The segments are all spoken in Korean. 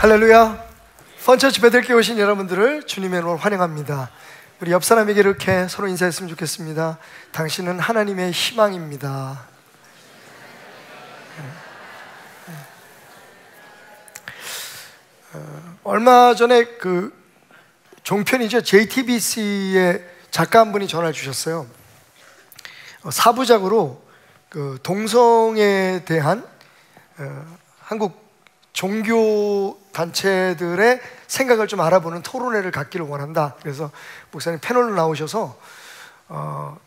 할렐루야. 펀처치 베들교회 오신 여러분들을 주님의 이름으로 환영합니다. 우리 옆 사람에게 이렇게 서로 인사했으면 좋겠습니다. 당신은 하나님의 희망입니다. 얼마 전에 그 종편이죠, JTBC의 작가 한 분이 전화를 주셨어요. 4부작으로 그 동성애에 대한 한국 종교 단체들의 생각을 좀 알아보는 토론회를 갖기를 원한다. 그래서 목사님 패널로 나오셔서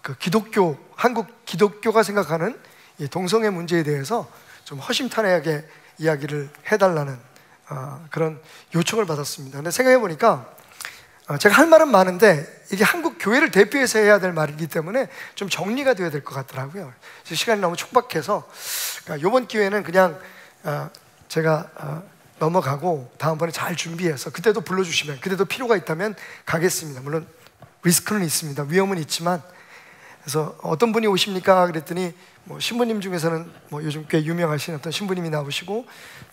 그 기독교, 한국 기독교가 생각하는 이 동성애 문제에 대해서 좀 허심탄회하게 이야기를 해달라는 그런 요청을 받았습니다. 근데 생각해 보니까 제가 할 말은 많은데 이게 한국 교회를 대표해서 해야 될 말이기 때문에 좀 정리가 되어야 될 것 같더라고요. 시간이 너무 촉박해서 이번 기회는 그냥 제가 넘어가고 다음번에 잘 준비해서 그때도 불러주시면, 그때도 필요가 있다면 가겠습니다. 물론 리스크는 있습니다. 위험은 있지만. 그래서 어떤 분이 오십니까? 그랬더니 뭐 신부님 중에서는 뭐 요즘 꽤 유명하신 어떤 신부님이 나오시고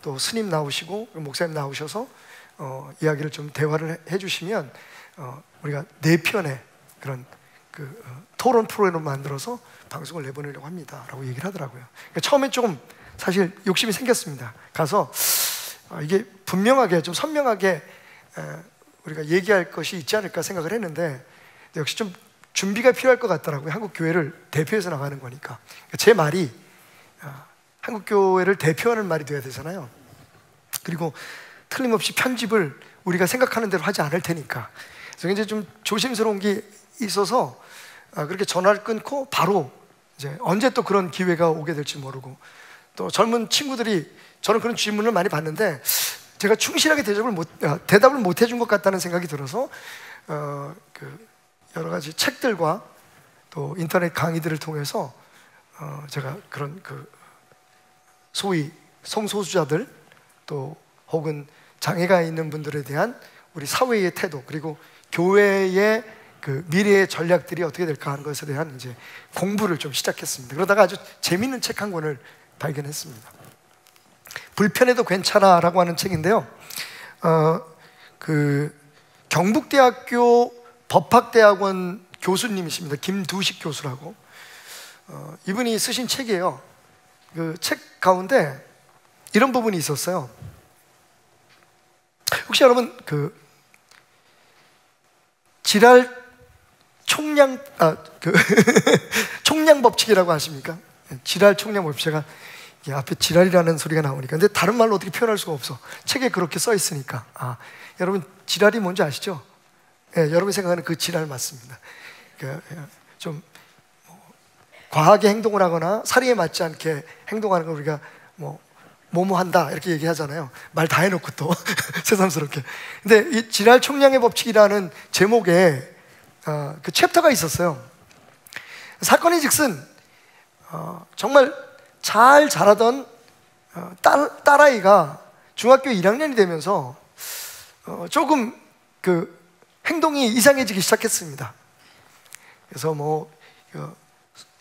또 스님 나오시고 목사님 나오셔서 이야기를 좀 대화를 해주시면 우리가 4편의 그런 토론 프로그램을 만들어서 방송을 내보내려고 합니다 라고 얘기를 하더라고요. 그러니까 처음엔 조금 사실 욕심이 생겼습니다. 가서 이게 분명하게 좀 선명하게 우리가 얘기할 것이 있지 않을까 생각을 했는데 역시 좀 준비가 필요할 것 같더라고요. 한국 교회를 대표해서 나가는 거니까. 제 말이 한국 교회를 대표하는 말이 돼야 되잖아요. 그리고 틀림없이 편집을 우리가 생각하는 대로 하지 않을 테니까. 그래서 이제 좀 조심스러운 게 있어서 그렇게 전화를 끊고 바로 이제 언제 또 그런 기회가 오게 될지 모르고, 또 젊은 친구들이 저는 그런 질문을 많이 받는데 제가 충실하게 대답을 못 해준 것 같다는 생각이 들어서 여러 가지 책들과 또 인터넷 강의들을 통해서 제가 그런 소위 성소수자들 또 혹은 장애가 있는 분들에 대한 우리 사회의 태도, 그리고 교회의 그 미래의 전략들이 어떻게 될까 하는 것에 대한 이제 공부를 좀 시작했습니다. 그러다가 아주 재미있는 책 한 권을 발견했습니다. 불편해도 괜찮아라고 하는 책인데요. 그 경북대학교 법학대학원 교수님이십니다. 김두식 교수라고. 이분이 쓰신 책이에요. 그 책 가운데 이런 부분이 있었어요. 혹시 여러분 그 지랄 총량 총량 법칙이라고 아십니까? 지랄 총량 법칙. 제가 앞에 지랄이라는 소리가 나오니까, 근데 다른 말로 어떻게 표현할 수가 없어. 책에 그렇게 써 있으니까. 여러분 지랄이 뭔지 아시죠? 여러분이 생각하는 그 지랄 맞습니다. 좀 과하게 행동을 하거나 사리에 맞지 않게 행동하는 걸 우리가 뭐뭐 한다 이렇게 얘기하잖아요. 말 다 해놓고 또 새삼스럽게. 근데 이 지랄 총량의 법칙이라는 제목에 그 챕터가 있었어요. 사건이 즉슨 정말 잘 자라던 딸아이가 중학교 1학년이 되면서 조금 그 행동이 이상해지기 시작했습니다. 그래서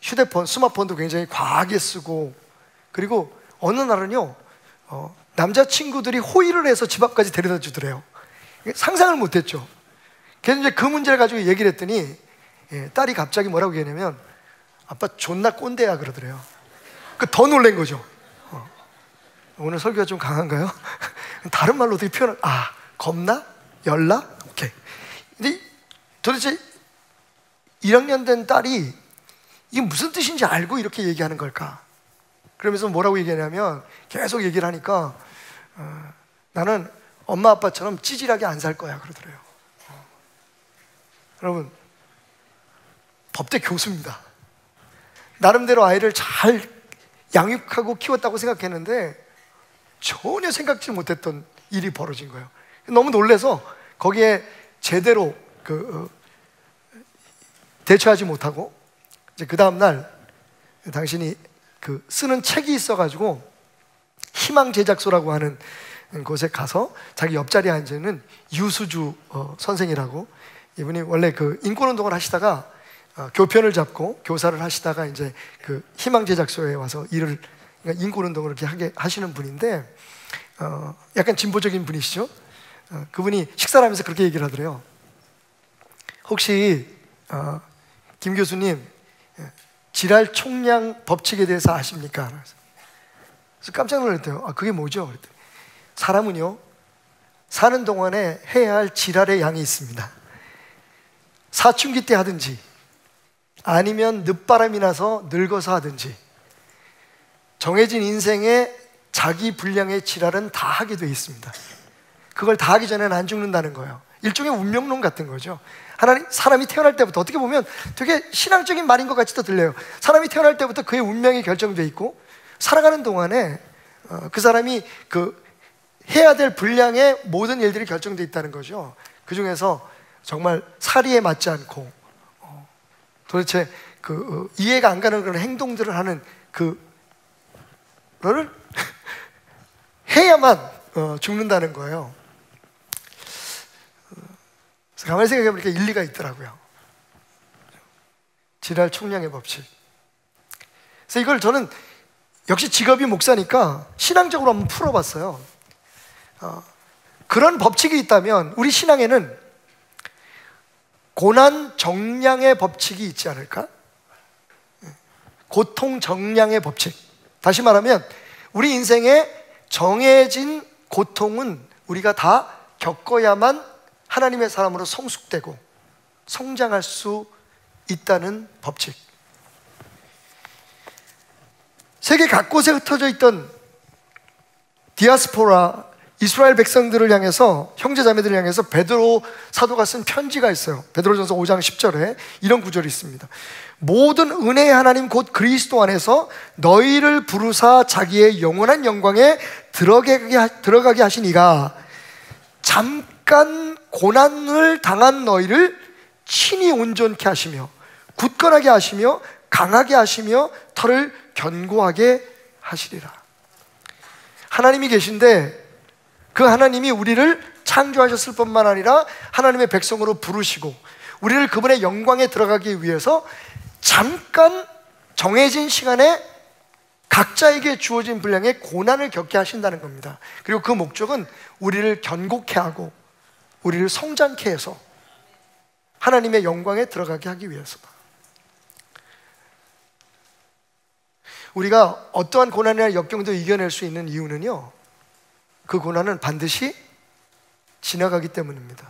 휴대폰, 스마트폰도 굉장히 과하게 쓰고, 그리고 어느 날은요 남자친구들이 호의를 해서 집 앞까지 데려다 주더래요. 상상을 못했죠. 그래서 이제 그 문제를 가지고 얘기를 했더니 딸이 갑자기 뭐라고 얘기하냐면, 아빠 존나 꼰대야 그러더래요. 더 놀란 거죠. 오늘 설교가 좀 강한가요? 다른 말로 어떻게 표현을? 겁나? 열나? 오케이. 근데 도대체 1학년 된 딸이 이게 무슨 뜻인지 알고 이렇게 얘기하는 걸까? 그러면서 뭐라고 얘기하냐면, 계속 얘기를 하니까 나는 엄마 아빠처럼 찌질하게 안 살 거야 그러더래요. 여러분, 법대 교수입니다. 나름대로 아이를 잘 양육하고 키웠다고 생각했는데 전혀 생각지 못했던 일이 벌어진 거예요. 너무 놀라서 거기에 제대로 대처하지 못하고, 이제 그 다음날 당신이 쓰는 책이 있어가지고 희망제작소라고 하는 곳에 가서 자기 옆자리에 앉아있는 유수주 선생이라고, 이분이 원래 그 인권운동을 하시다가 교편을 잡고 교사를 하시다가 이제 그 희망제작소에 와서 일을, 그러니까 인권운동을 이렇게 하게 하시는 분인데 약간 진보적인 분이시죠. 그분이 식사를 하면서 그렇게 얘기를 하더래요. 혹시 김 교수님 지랄 총량 법칙에 대해서 아십니까? 그래서 깜짝 놀랐대요. 그게 뭐죠? 그랬더니, 사람은요 사는 동안에 해야 할 지랄의 양이 있습니다. 사춘기 때 하든지 아니면 늦바람이 나서 늙어서 하든지 정해진 인생에 자기 분량의 지랄은 다 하게 돼 있습니다. 그걸 다 하기 전에는 안 죽는다는 거예요. 일종의 운명론 같은 거죠. 사람이 태어날 때부터, 어떻게 보면 되게 신앙적인 말인 것 같이도 들려요. 사람이 태어날 때부터 그의 운명이 결정돼 있고, 살아가는 동안에 그 사람이 해야 될 분량의 모든 일들이 결정돼 있다는 거죠. 그 중에서 정말 사리에 맞지 않고 도대체 이해가 안 가는 그런 행동들을 하는 그거를 해야만 죽는다는 거예요. 그래서 가만히 생각해보니까 일리가 있더라고요. 지랄 총량의 법칙. 그래서 이걸 저는 역시 직업이 목사니까 신앙적으로 한번 풀어봤어요. 그런 법칙이 있다면 우리 신앙에는 고난 정량의 법칙이 있지 않을까? 고통 정량의 법칙. 다시 말하면 우리 인생에 정해진 고통은 우리가 다 겪어야만 하나님의 사람으로 성숙되고 성장할 수 있다는 법칙. 세계 각곳에 흩어져 있던 디아스포라 이스라엘 백성들을 향해서, 형제자매들을 향해서 베드로 사도가 쓴 편지가 있어요. 베드로전서 5장 10절에 이런 구절이 있습니다. 모든 은혜의 하나님 곧 그리스도 안에서 너희를 부르사 자기의 영원한 영광에 들어가게 하신 이가 잠깐 고난을 당한 너희를 친히 온전케 하시며 굳건하게 하시며 강하게 하시며 털을 견고하게 하시리라. 하나님이 계신데 그 하나님이 우리를 창조하셨을 뿐만 아니라 하나님의 백성으로 부르시고 우리를 그분의 영광에 들어가기 위해서 잠깐 정해진 시간에 각자에게 주어진 분량의 고난을 겪게 하신다는 겁니다. 그리고 그 목적은 우리를 견고케 하고 우리를 성장케 해서 하나님의 영광에 들어가게 하기 위해서다. 우리가 어떠한 고난이나 역경도 이겨낼 수 있는 이유는요, 그 고난은 반드시 지나가기 때문입니다.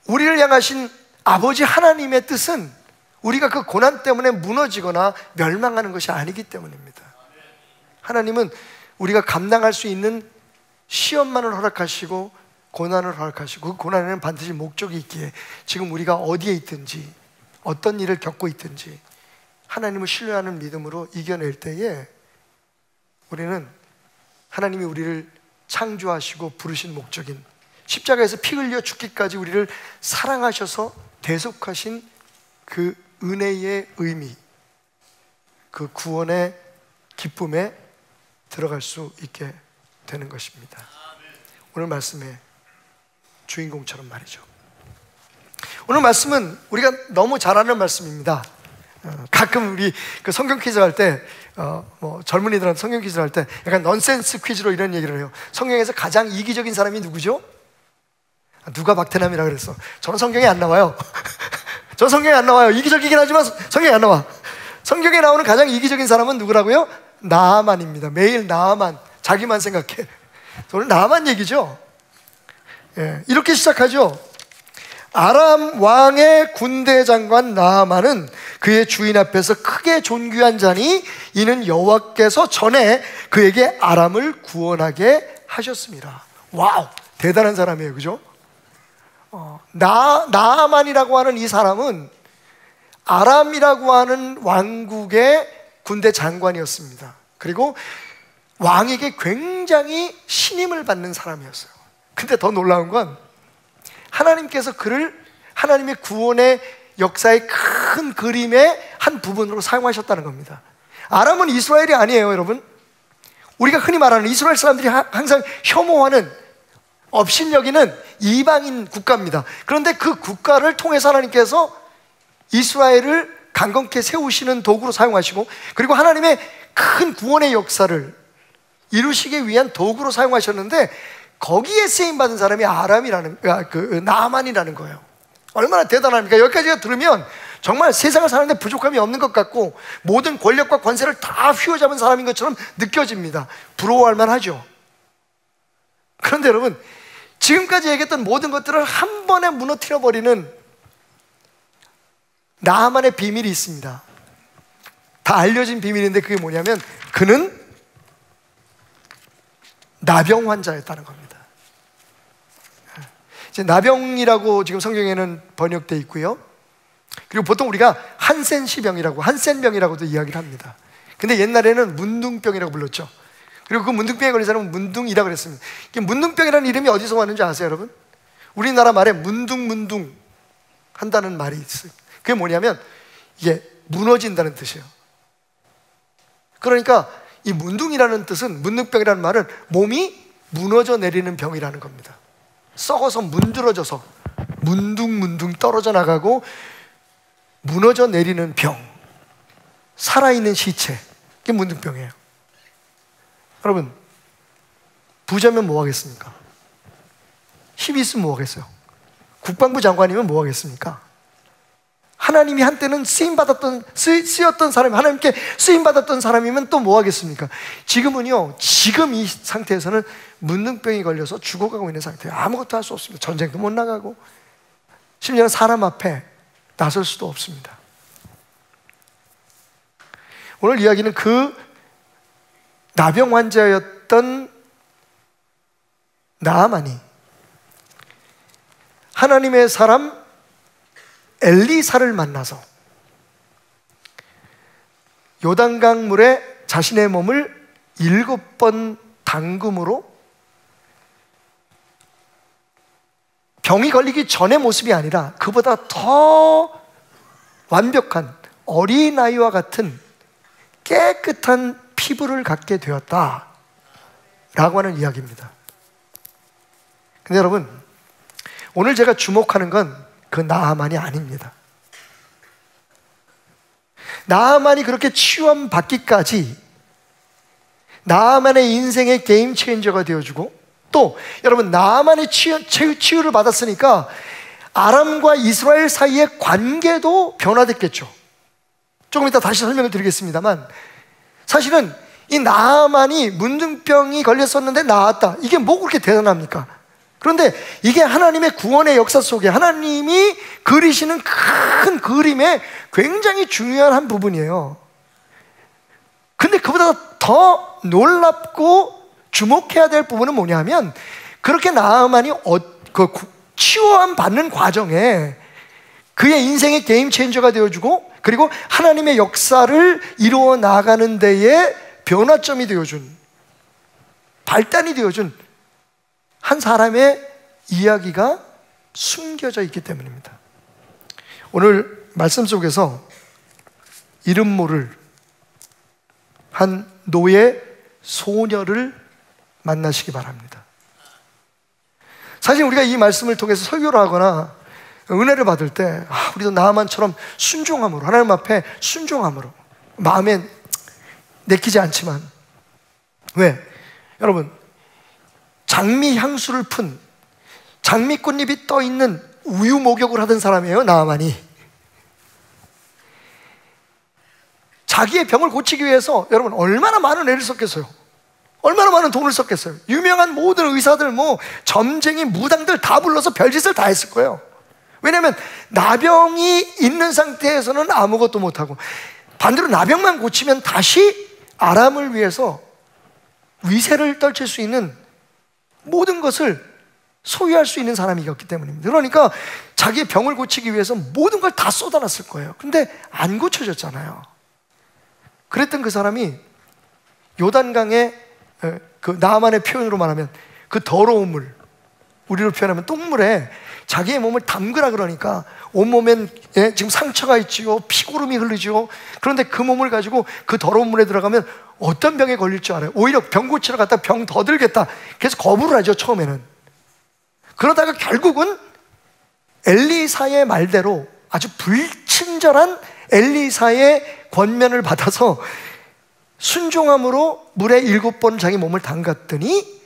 우리를 향하신 아버지 하나님의 뜻은 우리가 그 고난 때문에 무너지거나 멸망하는 것이 아니기 때문입니다. 하나님은 우리가 감당할 수 있는 시험만을 허락하시고 고난을 허락하시고, 그 고난에는 반드시 목적이 있기에 지금 우리가 어디에 있든지 어떤 일을 겪고 있든지 하나님을 신뢰하는 믿음으로 이겨낼 때에 우리는 하나님이 우리를 창조하시고 부르신 목적인 십자가에서 피 흘려 죽기까지 우리를 사랑하셔서 대속하신 그 은혜의 의미, 그 구원의 기쁨에 들어갈 수 있게 되는 것입니다. 오늘 말씀의 주인공처럼 말이죠. 오늘 말씀은 우리가 너무 잘 아는 말씀입니다. 가끔 우리 그 성경 퀴즈 할 때, 젊은이들한테 성경 퀴즈 할 때 약간 넌센스 퀴즈로 이런 얘기를 해요. 성경에서 가장 이기적인 사람이 누구죠? 누가 박태남이라 그랬어. 저는 성경에 안 나와요. 저 성경에 안 나와요. 이기적이긴 하지만 성경에 안 나와. 성경에 나오는 가장 이기적인 사람은 누구라고요? 나아만입니다. 매일 나아만, 자기만 생각해. 오늘 나아만 얘기죠. 예, 이렇게 시작하죠. 아람 왕의 군대 장관 나아만은 그의 주인 앞에서 크게 존귀한 자니 이는 여호와께서 전에 그에게 아람을 구원하게 하셨습니다. 와우, 대단한 사람이에요, 그죠? 나아만이라고 하는 이 사람은 아람이라고 하는 왕국의 군대 장관이었습니다. 그리고 왕에게 굉장히 신임을 받는 사람이었어요. 근데 더 놀라운 건 하나님께서 그를 하나님의 구원의 역사의 큰 그림의 한 부분으로 사용하셨다는 겁니다. 아람은 이스라엘이 아니에요, 여러분. 우리가 흔히 말하는 이스라엘 사람들이 항상 혐오하는, 업신여기는 이방인 국가입니다. 그런데 그 국가를 통해서 하나님께서 이스라엘을 강건케 세우시는 도구로 사용하시고, 그리고 하나님의 큰 구원의 역사를 이루시기 위한 도구로 사용하셨는데, 거기에 쓰임받은 사람이 나아만이라는 거예요. 얼마나 대단합니까? 여기까지 들으면 정말 세상을 사는데 부족함이 없는 것 같고 모든 권력과 권세를 다 휘어잡은 사람인 것처럼 느껴집니다. 부러워할 만하죠. 그런데 여러분, 지금까지 얘기했던 모든 것들을 한 번에 무너뜨려버리는 나아만의 비밀이 있습니다. 다 알려진 비밀인데 그게 뭐냐면 그는 나병 환자였다는 겁니다. 이제 나병이라고 지금 성경에는 번역되어 있고요. 그리고 보통 우리가 한센병이라고도 이야기를 합니다. 근데 옛날에는 문둥병이라고 불렀죠. 그리고 그 문둥병에 걸린 사람은 문둥이라고 그랬습니다. 문둥병이라는 이름이 어디서 왔는지 아세요, 여러분? 우리나라 말에 문둥 한다는 말이 있어요. 그게 뭐냐면 이게 무너진다는 뜻이에요. 그러니까 이 문둥이라는 뜻은, 문둥병이라는 말은 몸이 무너져 내리는 병이라는 겁니다. 썩어서 문드러져서 문둥 떨어져 나가고 무너져 내리는 병, 살아있는 시체, 그게 문둥병이에요. 여러분, 부자면 뭐 하겠습니까? 힘이 있으면 뭐 하겠어요? 국방부 장관이면 뭐 하겠습니까? 하나님이 한때는 쓰였던 사람, 하나님께 쓰임받았던 사람이면 또 뭐 하겠습니까? 지금은요, 지금 이 상태에서는 문둥병이 걸려서 죽어가고 있는 상태예요. 아무것도 할 수 없습니다. 전쟁도 못 나가고 심지어는 사람 앞에 나설 수도 없습니다. 오늘 이야기는 그 나병 환자였던 나아만이 하나님의 사람 엘리사를 만나서 요단강 물에 자신의 몸을 7번 담금으로 병이 걸리기 전의 모습이 아니라 그보다 더 완벽한 어린아이와 같은 깨끗한 피부를 갖게 되었다 라고 하는 이야기입니다. 근데 여러분, 오늘 제가 주목하는 건 그 나아만이 아닙니다. 나아만이 그렇게 치유함 받기까지 나아만의 인생의 게임 체인저가 되어주고, 또 여러분 나아만의 치유를 받았으니까 아람과 이스라엘 사이의 관계도 변화됐겠죠. 조금 이따 다시 설명을 드리겠습니다만, 사실은 이 나아만이 문둥병이 걸렸었는데 나았다, 이게 뭐 그렇게 대단합니까? 그런데 이게 하나님의 구원의 역사 속에 하나님이 그리시는 큰 그림의 굉장히 중요한 한 부분이에요. 근데 그보다 더 놀랍고 주목해야 될 부분은 뭐냐면, 그렇게 나아만이 치유함 받는 과정에 그의 인생의 게임 체인저가 되어주고, 그리고 하나님의 역사를 이루어 나가는 데에 변화점이 되어준, 발단이 되어준 한 사람의 이야기가 숨겨져 있기 때문입니다. 오늘 말씀 속에서 이름 모를 한 노예 소녀를 만나시기 바랍니다. 사실 우리가 이 말씀을 통해서 설교를 하거나 은혜를 받을 때 우리도 나아만처럼 순종함으로, 하나님 앞에 순종함으로, 마음에 내키지 않지만, 왜? 여러분, 장미 향수를 푼, 장미꽃잎이 떠있는 우유 목욕을 하던 사람이에요, 나아만이. 자기의 병을 고치기 위해서 여러분 얼마나 많은 애를 썼겠어요? 얼마나 많은 돈을 썼겠어요? 유명한 모든 의사들, 점쟁이, 무당들 다 불러서 별짓을 다 했을 거예요. 왜냐하면 나병이 있는 상태에서는 아무것도 못하고, 반대로 나병만 고치면 다시 아람을 위해서 위세를 떨칠 수 있는 모든 것을 소유할 수 있는 사람이었기 때문입니다. 그러니까 자기의 병을 고치기 위해서 모든 걸 다 쏟아놨을 거예요. 근데 안 고쳐졌잖아요. 그랬던 그 사람이 요단강의 그 나아만의 표현으로 말하면 그 더러운 물, 우리로 표현하면 똥물에 자기의 몸을 담그라 그러니까 온몸엔 지금 상처가 있지요, 피고름이 흐르지요. 그런데 그 몸을 가지고 그 더러운 물에 들어가면 어떤 병에 걸릴 줄 알아요? 오히려 병 고치러 갔다 병 더 들겠다, 그래서 거부를 하죠, 처음에는. 그러다가 결국은 엘리사의 말대로 아주 불친절한 엘리사의 권면을 받아서 순종함으로 물에 7번 자기 몸을 담갔더니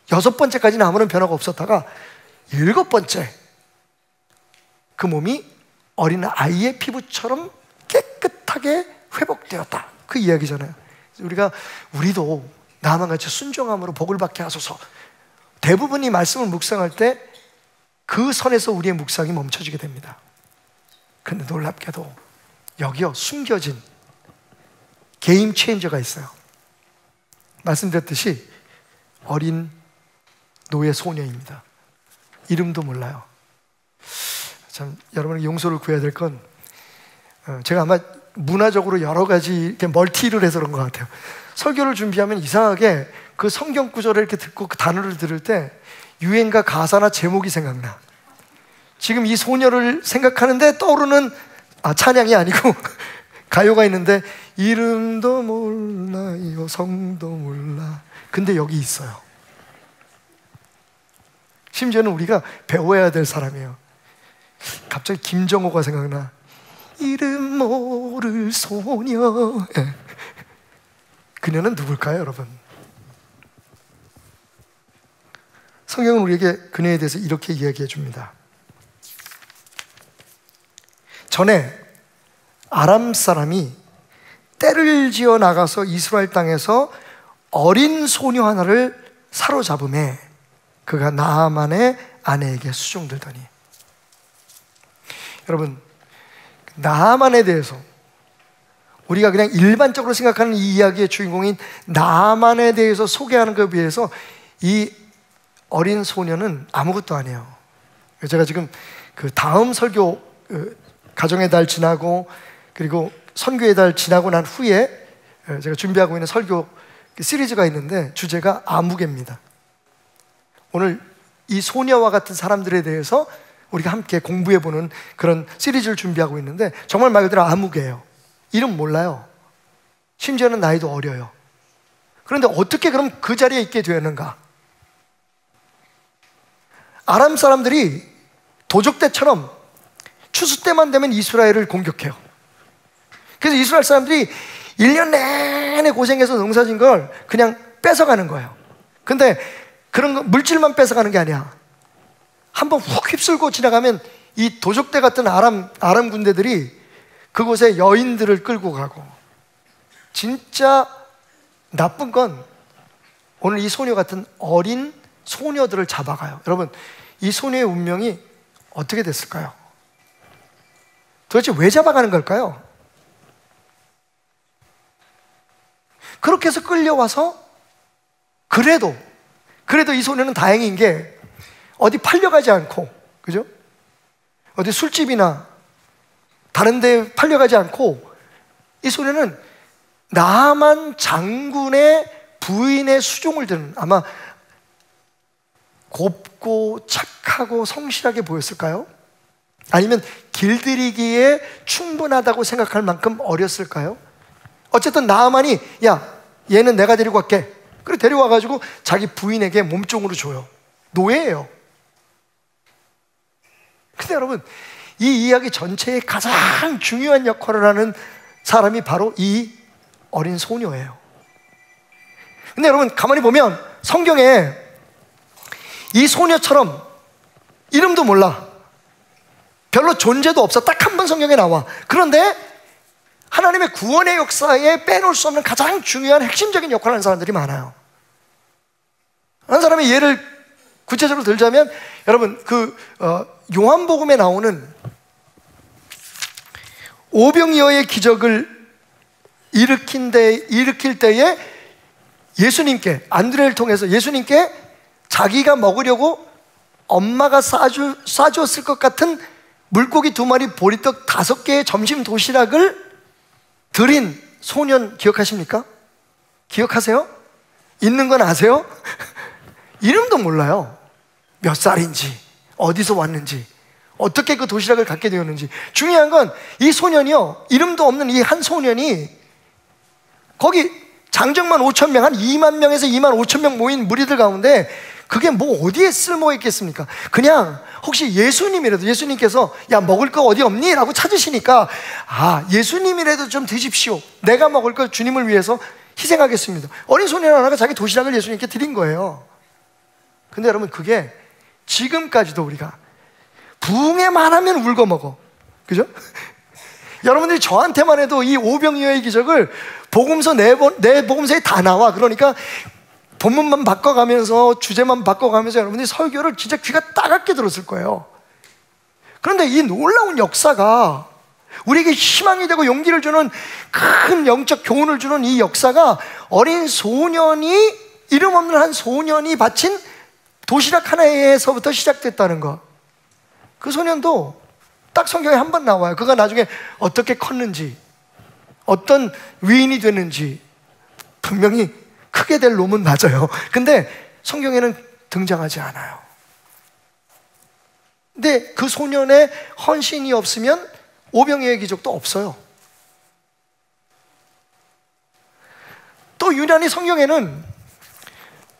6번째까지는 아무런 변화가 없었다가 7번째 그 몸이 어린 아이의 피부처럼 깨끗하게 회복되었다, 그 이야기잖아요. 우리도 나아만같이 순종함으로 복을 받게 하소서. 대부분 이 말씀을 묵상할 때 그 선에서 우리의 묵상이 멈춰지게 됩니다. 근데 놀랍게도 여기요, 숨겨진 게임 체인저가 있어요. 말씀드렸듯이 어린 노예 소녀입니다. 이름도 몰라요. 참 여러분의 용서를 구해야 될 건, 제가 아마 문화적으로 여러 가지 이렇게 멀티를 해서 그런 것 같아요. 설교를 준비하면 이상하게 그 성경 구절을 이렇게 듣고 그 단어를 들을 때 유행가 가사나 제목이 생각나. 지금 이 소녀를 생각하는데 떠오르는 찬양이 아니고 가요가 있는데, 이름도 몰라요, 성도 몰라. 근데 여기 있어요. 심지어는 우리가 배워야 될 사람이에요. 갑자기 김정호가 생각나. 이름 모를 소녀. 그녀는 누굴까요, 여러분? 성경은 우리에게 그녀에 대해서 이렇게 이야기해 줍니다. 전에 아람 사람이 떼를 지어 나가서 이스라엘 땅에서 어린 소녀 하나를 사로잡음에 그가 나아만의 아내에게 수종들더니, 여러분, 나아만에 대해서 우리가 그냥 일반적으로 생각하는 이 이야기의 주인공인 나아만에 대해서 소개하는 것에 비해서 이 어린 소녀는 아무것도 아니에요. 제가 지금 그 다음 설교, 가정의 달 지나고 그리고 선교의 달 지나고 난 후에 제가 준비하고 있는 설교 시리즈가 있는데 주제가 아무개입니다. 오늘 이 소녀와 같은 사람들에 대해서 우리가 함께 공부해보는 그런 시리즈를 준비하고 있는데, 정말 말 그대로 아무개예요. 이름 몰라요. 심지어는 나이도 어려요. 그런데 어떻게 그럼 그 자리에 있게 되었는가? 아람 사람들이 도적대처럼 추수 때만 되면 이스라엘을 공격해요. 그래서 이스라엘 사람들이 1년 내내 고생해서 농사진 걸 그냥 뺏어가는 거예요. 근데 그런 거 물질만 뺏어가는 게 아니야. 한번 훅 휩쓸고 지나가면 이 도적대 같은 아람 군대들이 그곳에 여인들을 끌고 가고, 진짜 나쁜 건 오늘 이 소녀 같은 어린 소녀들을 잡아가요. 여러분, 이 소녀의 운명이 어떻게 됐을까요? 도대체 왜 잡아가는 걸까요? 그렇게 해서 끌려와서 그래도 이 소녀는 다행인 게 어디 팔려가지 않고, 그죠? 어디 술집이나 다른 데 팔려가지 않고, 이 소녀는 나만 장군의 부인의 수종을 드는, 아마 곱고 착하고 성실하게 보였을까요? 아니면 길들이기에 충분하다고 생각할 만큼 어렸을까요? 어쨌든 나아만이, 야, 얘는 내가 데리고 갈게. 그래 데려와가지고 자기 부인에게 몸종으로 줘요. 노예예요. 근데 여러분, 이 이야기 전체에 가장 중요한 역할을 하는 사람이 바로 이 어린 소녀예요. 근데 여러분, 가만히 보면 성경에 이 소녀처럼 이름도 몰라, 별로 존재도 없어, 딱 한 번 성경에 나와. 그런데 하나님의 구원의 역사에 빼놓을 수 없는 가장 중요한 핵심적인 역할을 하는 사람들이 많아요. 한 사람의 예를 구체적으로 들자면, 여러분, 요한복음에 나오는 오병이어의 기적을 일으킬 때에 예수님께, 안드레를 통해서 예수님께 자기가 먹으려고 엄마가 싸주었을 것 같은 물고기 2마리, 보리떡 5개의 점심 도시락을 드린 소년 기억하십니까? 기억하세요? 있는 건 아세요? 이름도 몰라요. 몇 살인지, 어디서 왔는지, 어떻게 그 도시락을 갖게 되었는지. 중요한 건 이 소년이요, 이름도 없는 이 한 소년이 거기 장정만 5,000명, 한 2만 명에서 2만 5천 명 모인 무리들 가운데 그게 뭐 어디에 쓸모 있겠습니까? 그냥 혹시 예수님이라도, 예수님께서 야 먹을 거 어디 없니? 라고 찾으시니까, 아, 예수님이라도 좀 드십시오, 내가 먹을 거 주님을 위해서 희생하겠습니다. 어린 소년 하나가 자기 도시락을 예수님께 드린 거예요. 근데 여러분, 그게 지금까지도 우리가 부흥에만 하면 울고 먹어, 그죠? 여러분들이 저한테만 해도 이 오병이어의 기적을 복음서 네 복음서에 다 나와. 그러니까 본문만 바꿔가면서, 주제만 바꿔가면서 여러분들이 설교를 진짜 귀가 따갑게 들었을 거예요. 그런데 이 놀라운 역사가, 우리에게 희망이 되고 용기를 주는 큰 영적 교훈을 주는 이 역사가, 어린 소년이, 이름 없는 한 소년이 바친 도시락 하나에서부터 시작됐다는 거. 그 소년도 딱 성경에 한 번 나와요. 그가 나중에 어떻게 컸는지, 어떤 위인이 됐는지. 분명히 크게 될 놈은 맞아요. 근데 성경에는 등장하지 않아요. 근데 그 소년의 헌신이 없으면 오병이어의 기적도 없어요. 또 유난히 성경에는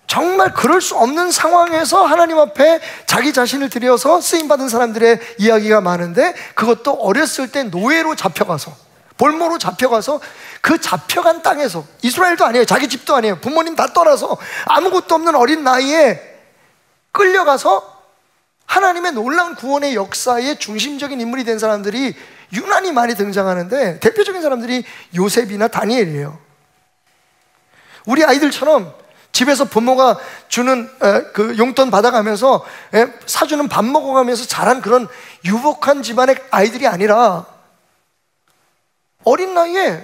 정말 그럴 수 없는 상황에서 하나님 앞에 자기 자신을 들여서 쓰임받은 사람들의 이야기가 많은데, 그것도 어렸을 때 노예로 잡혀가서, 볼모로 잡혀가서, 그 잡혀간 땅에서, 이스라엘도 아니에요, 자기 집도 아니에요, 부모님 다 떠나서 아무것도 없는 어린 나이에 끌려가서 하나님의 놀라운 구원의 역사의 중심적인 인물이 된 사람들이 유난히 많이 등장하는데, 대표적인 사람들이 요셉이나 다니엘이에요. 우리 아이들처럼 집에서 부모가 주는 그 용돈 받아가면서 사주는 밥 먹어가면서 자란 그런 유복한 집안의 아이들이 아니라, 어린 나이에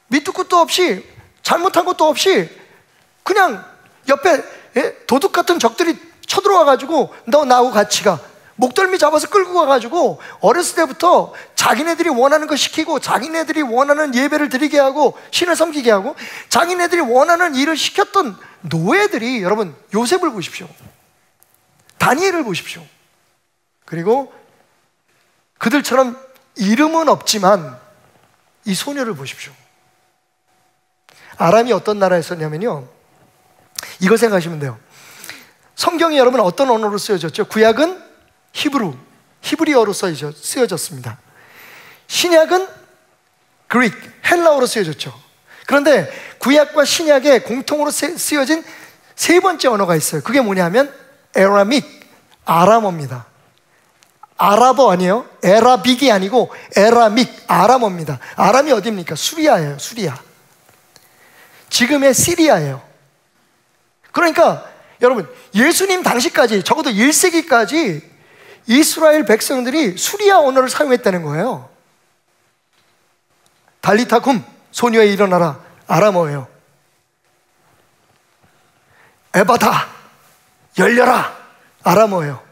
밑도 끝도 없이, 잘못한 것도 없이, 그냥 옆에 도둑 같은 적들이 쳐들어와가지고 너 나하고 같이 가, 목덜미 잡아서 끌고 가가지고 어렸을 때부터 자기네들이 원하는 거 시키고, 자기네들이 원하는 예배를 드리게 하고, 신을 섬기게 하고, 자기네들이 원하는 일을 시켰던 노예들이, 여러분, 요셉을 보십시오, 다니엘을 보십시오. 그리고 그들처럼 이름은 없지만 이 소녀를 보십시오. 아람이 어떤 나라였었냐면요, 이걸 생각하시면 돼요. 성경이 여러분 어떤 언어로 쓰여졌죠? 구약은 히브루, 히브리어로 쓰여졌습니다. 신약은 그리스, 헬라어로 쓰여졌죠. 그런데 구약과 신약에 공통으로 쓰여진 세 번째 언어가 있어요. 그게 뭐냐면 에라믹, 아람어입니다. 아랍어 아니에요. 에라빅이 아니고 에라믹, 아람어입니다. 아람이 어디입니까? 수리아예요. 수리아. 지금의 시리아예요. 그러니까 여러분, 예수님 당시까지, 적어도 1세기까지 이스라엘 백성들이 수리아 언어를 사용했다는 거예요. 달리타쿰, 소녀에 일어나라, 아람어예요. 에바다, 열려라, 아람어예요.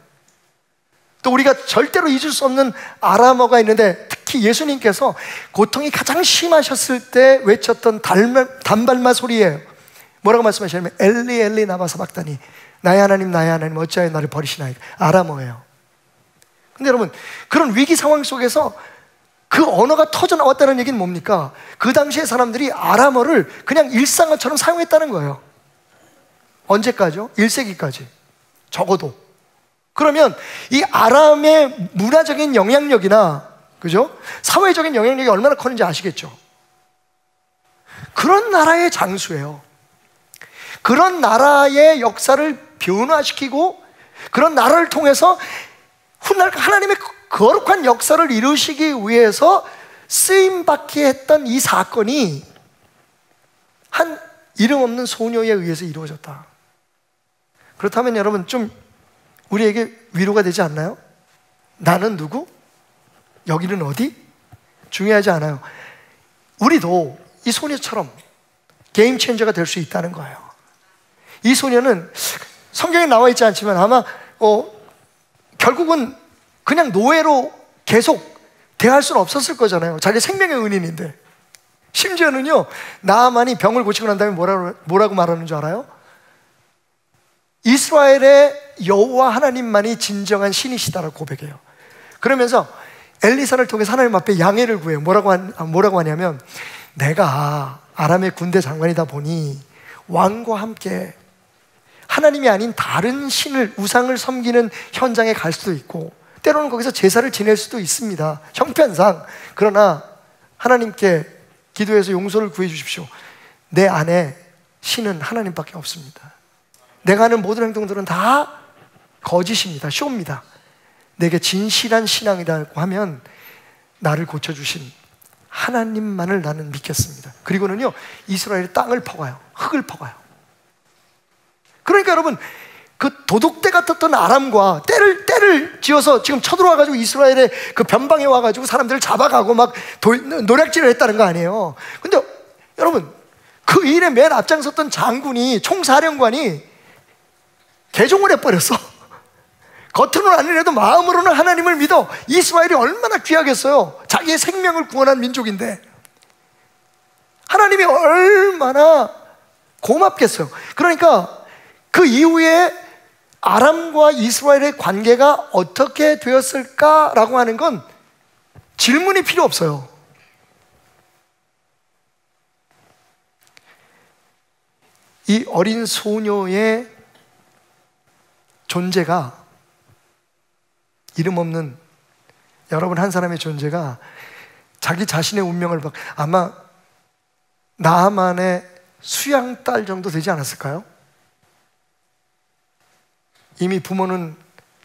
또 우리가 절대로 잊을 수 없는 아람어가 있는데, 특히 예수님께서 고통이 가장 심하셨을 때 외쳤던 단발마 소리예요. 뭐라고 말씀하시냐면 엘리 엘리 나마 사박다니, 나의 하나님 어찌하여 나를 버리시나이까. 아람어예요. 근데 여러분, 그런 위기 상황 속에서 그 언어가 터져 나왔다는 얘기는 뭡니까? 그 당시에 사람들이 아람어를 그냥 일상어처럼 사용했다는 거예요. 언제까지요? 1세기까지 적어도. 그러면 이 아람의 문화적인 영향력이나, 그죠? 사회적인 영향력이 얼마나 컸는지 아시겠죠? 그런 나라의 장수예요. 그런 나라의 역사를 변화시키고 그런 나라를 통해서 훗날 하나님의 거룩한 역사를 이루시기 위해서 쓰임받게 했던 이 사건이 한 이름 없는 소녀에 의해서 이루어졌다. 그렇다면 여러분, 좀 우리에게 위로가 되지 않나요? 나는 누구? 여기는 어디? 중요하지 않아요. 우리도 이 소녀처럼 게임 체인저가 될 수 있다는 거예요. 이 소녀는 성경에 나와 있지 않지만 아마 결국은 그냥 노예로 계속 대할 수는 없었을 거잖아요. 자기 생명의 은인인데. 심지어는요, 나아만이 병을 고치고 난 다음에 뭐라고 말하는 줄 알아요? 이스라엘의 여호와 하나님만이 진정한 신이시다라고 고백해요. 그러면서 엘리사를 통해서 하나님 앞에 양해를 구해요. 뭐라고 하냐면, 내가 아람의 군대 장관이다 보니 왕과 함께 하나님이 아닌 다른 신을, 우상을 섬기는 현장에 갈 수도 있고 때로는 거기서 제사를 지낼 수도 있습니다, 형편상. 그러나 하나님께 기도해서 용서를 구해 주십시오. 내 안에 신은 하나님밖에 없습니다. 내가 하는 모든 행동들은 다 거짓입니다, 쇼입니다. 내게 진실한 신앙이라고 하면 나를 고쳐주신 하나님만을 나는 믿겠습니다. 그리고는요, 이스라엘의 땅을 퍼가요. 흙을 퍼가요. 그러니까 여러분, 그 도둑대 같았던 아람과 때를 지어서 지금 쳐들어와가지고 이스라엘의 그 변방에 와가지고 사람들을 잡아가고 막 노략질을 했다는 거 아니에요. 근데 여러분, 그 일에 맨 앞장섰던 장군이, 총사령관이 개종을 해버렸어. 겉으로는 아니라도 마음으로는 하나님을 믿어. 이스라엘이 얼마나 귀하겠어요. 자기의 생명을 구원한 민족인데 하나님이 얼마나 고맙겠어요. 그러니까 그 이후에 아람과 이스라엘의 관계가 어떻게 되었을까라고 하는 건 질문이 필요 없어요. 이 어린 소녀의 존재가, 이름 없는 여러분 한 사람의 존재가 자기 자신의 운명을 아마 나아만의 수양딸 정도 되지 않았을까요? 이미 부모는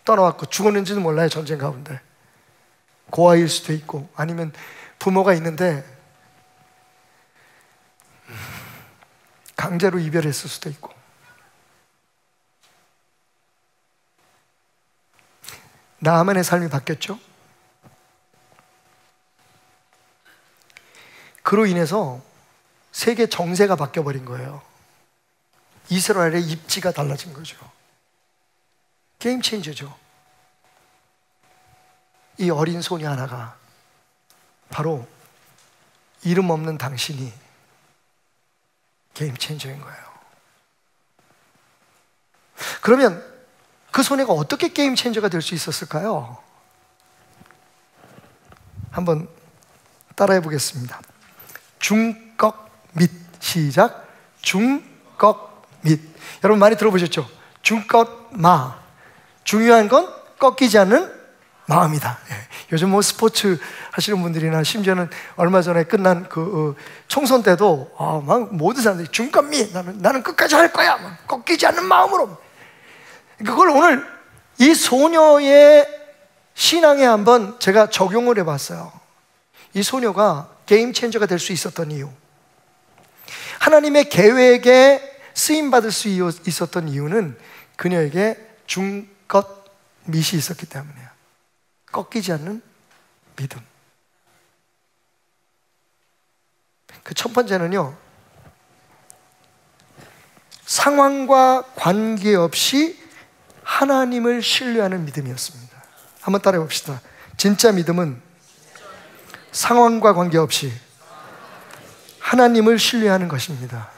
떠나왔고 죽었는지도 몰라요. 전쟁 가운데 고아일 수도 있고, 아니면 부모가 있는데 강제로 이별했을 수도 있고. 나아만의 삶이 바뀌었죠. 그로 인해서 세계 정세가 바뀌어버린 거예요. 이스라엘의 입지가 달라진 거죠. 게임 체인저죠. 이 어린 소녀 하나가, 바로 이름 없는 당신이 게임 체인저인 거예요. 그러면 그 소녀가 어떻게 게임 체인저가 될 수 있었을까요? 한번 따라해 보겠습니다. 중꺽 밋. 시작. 중꺽 밋. 여러분 많이 들어보셨죠? 중꺽 마. 중요한 건 꺾이지 않는 마음이다. 예. 요즘 뭐 스포츠 하시는 분들이나 심지어는 얼마 전에 끝난 그 총선 때도 막 모든 사람들이 중간미 나는 끝까지 할 거야. 막 꺾이지 않는 마음으로. 그걸 오늘 이 소녀의 신앙에 한번 제가 적용을 해봤어요. 이 소녀가 게임 체인저가 될 수 있었던 이유, 하나님의 계획에 쓰임받을 수 있었던 이유는 그녀에게 중껏 밑이 있었기 때문이에요. 꺾이지 않는 믿음. 그 첫 번째는요, 상황과 관계없이 하나님을 신뢰하는 믿음이었습니다. 한번 따라해 봅시다. 진짜 믿음은 상황과 관계없이 하나님을 신뢰하는 것입니다.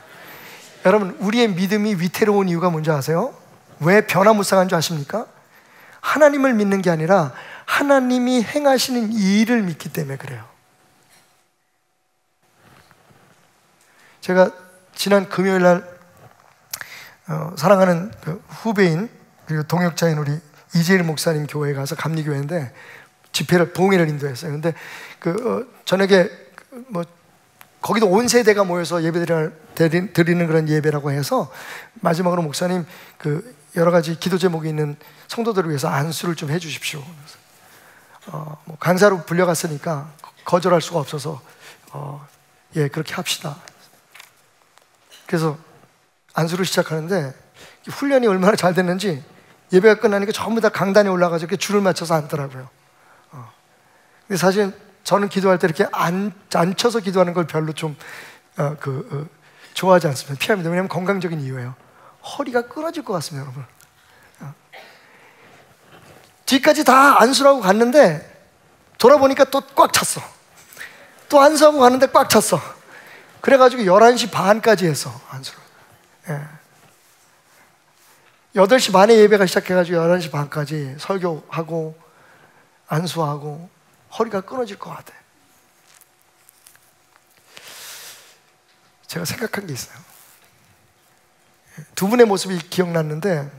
여러분, 우리의 믿음이 위태로운 이유가 뭔지 아세요? 왜 변화무쌍한 줄 아십니까? 하나님을 믿는 게 아니라 하나님이 행하시는 이 일을 믿기 때문에 그래요. 제가 지난 금요일 날 사랑하는 그 후배인 그리고 동역자인 우리 이재일 목사님 교회에 가서 감리교회인데 집회를 봉회를 인도했어요. 근데 저녁에 뭐 거기도 온 세대가 모여서 예배를 드리는 그런 예배라고 해서 마지막으로 목사님 그 여러 가지 기도 제목이 있는 성도들을 위해서 안수를 좀 해주십시오. 뭐 강사로 불려갔으니까 거절할 수가 없어서 예, 그렇게 합시다. 그래서 안수를 시작하는데 훈련이 얼마나 잘 됐는지 예배가 끝나니까 전부 다 강단에 올라가서 이렇게 줄을 맞춰서 앉더라고요. 근데 사실 저는 기도할 때 이렇게 앉혀서 기도하는 걸 별로 좀 좋아하지 않습니다. 피합니다. 왜냐하면 건강적인 이유예요. 허리가 끊어질 것 같습니다, 여러분. 뒤까지 다 안수라고 갔는데 돌아보니까 또 꽉 찼어. 또 안수하고 갔는데 꽉 찼어. 그래가지고 11시 반까지 했어, 안수를. 예. 8시 반에 예배가 시작해가지고 11시 반까지 설교하고 안수하고 허리가 끊어질 것 같아. 제가 생각한 게 있어요. 두 분의 모습이 기억났는데,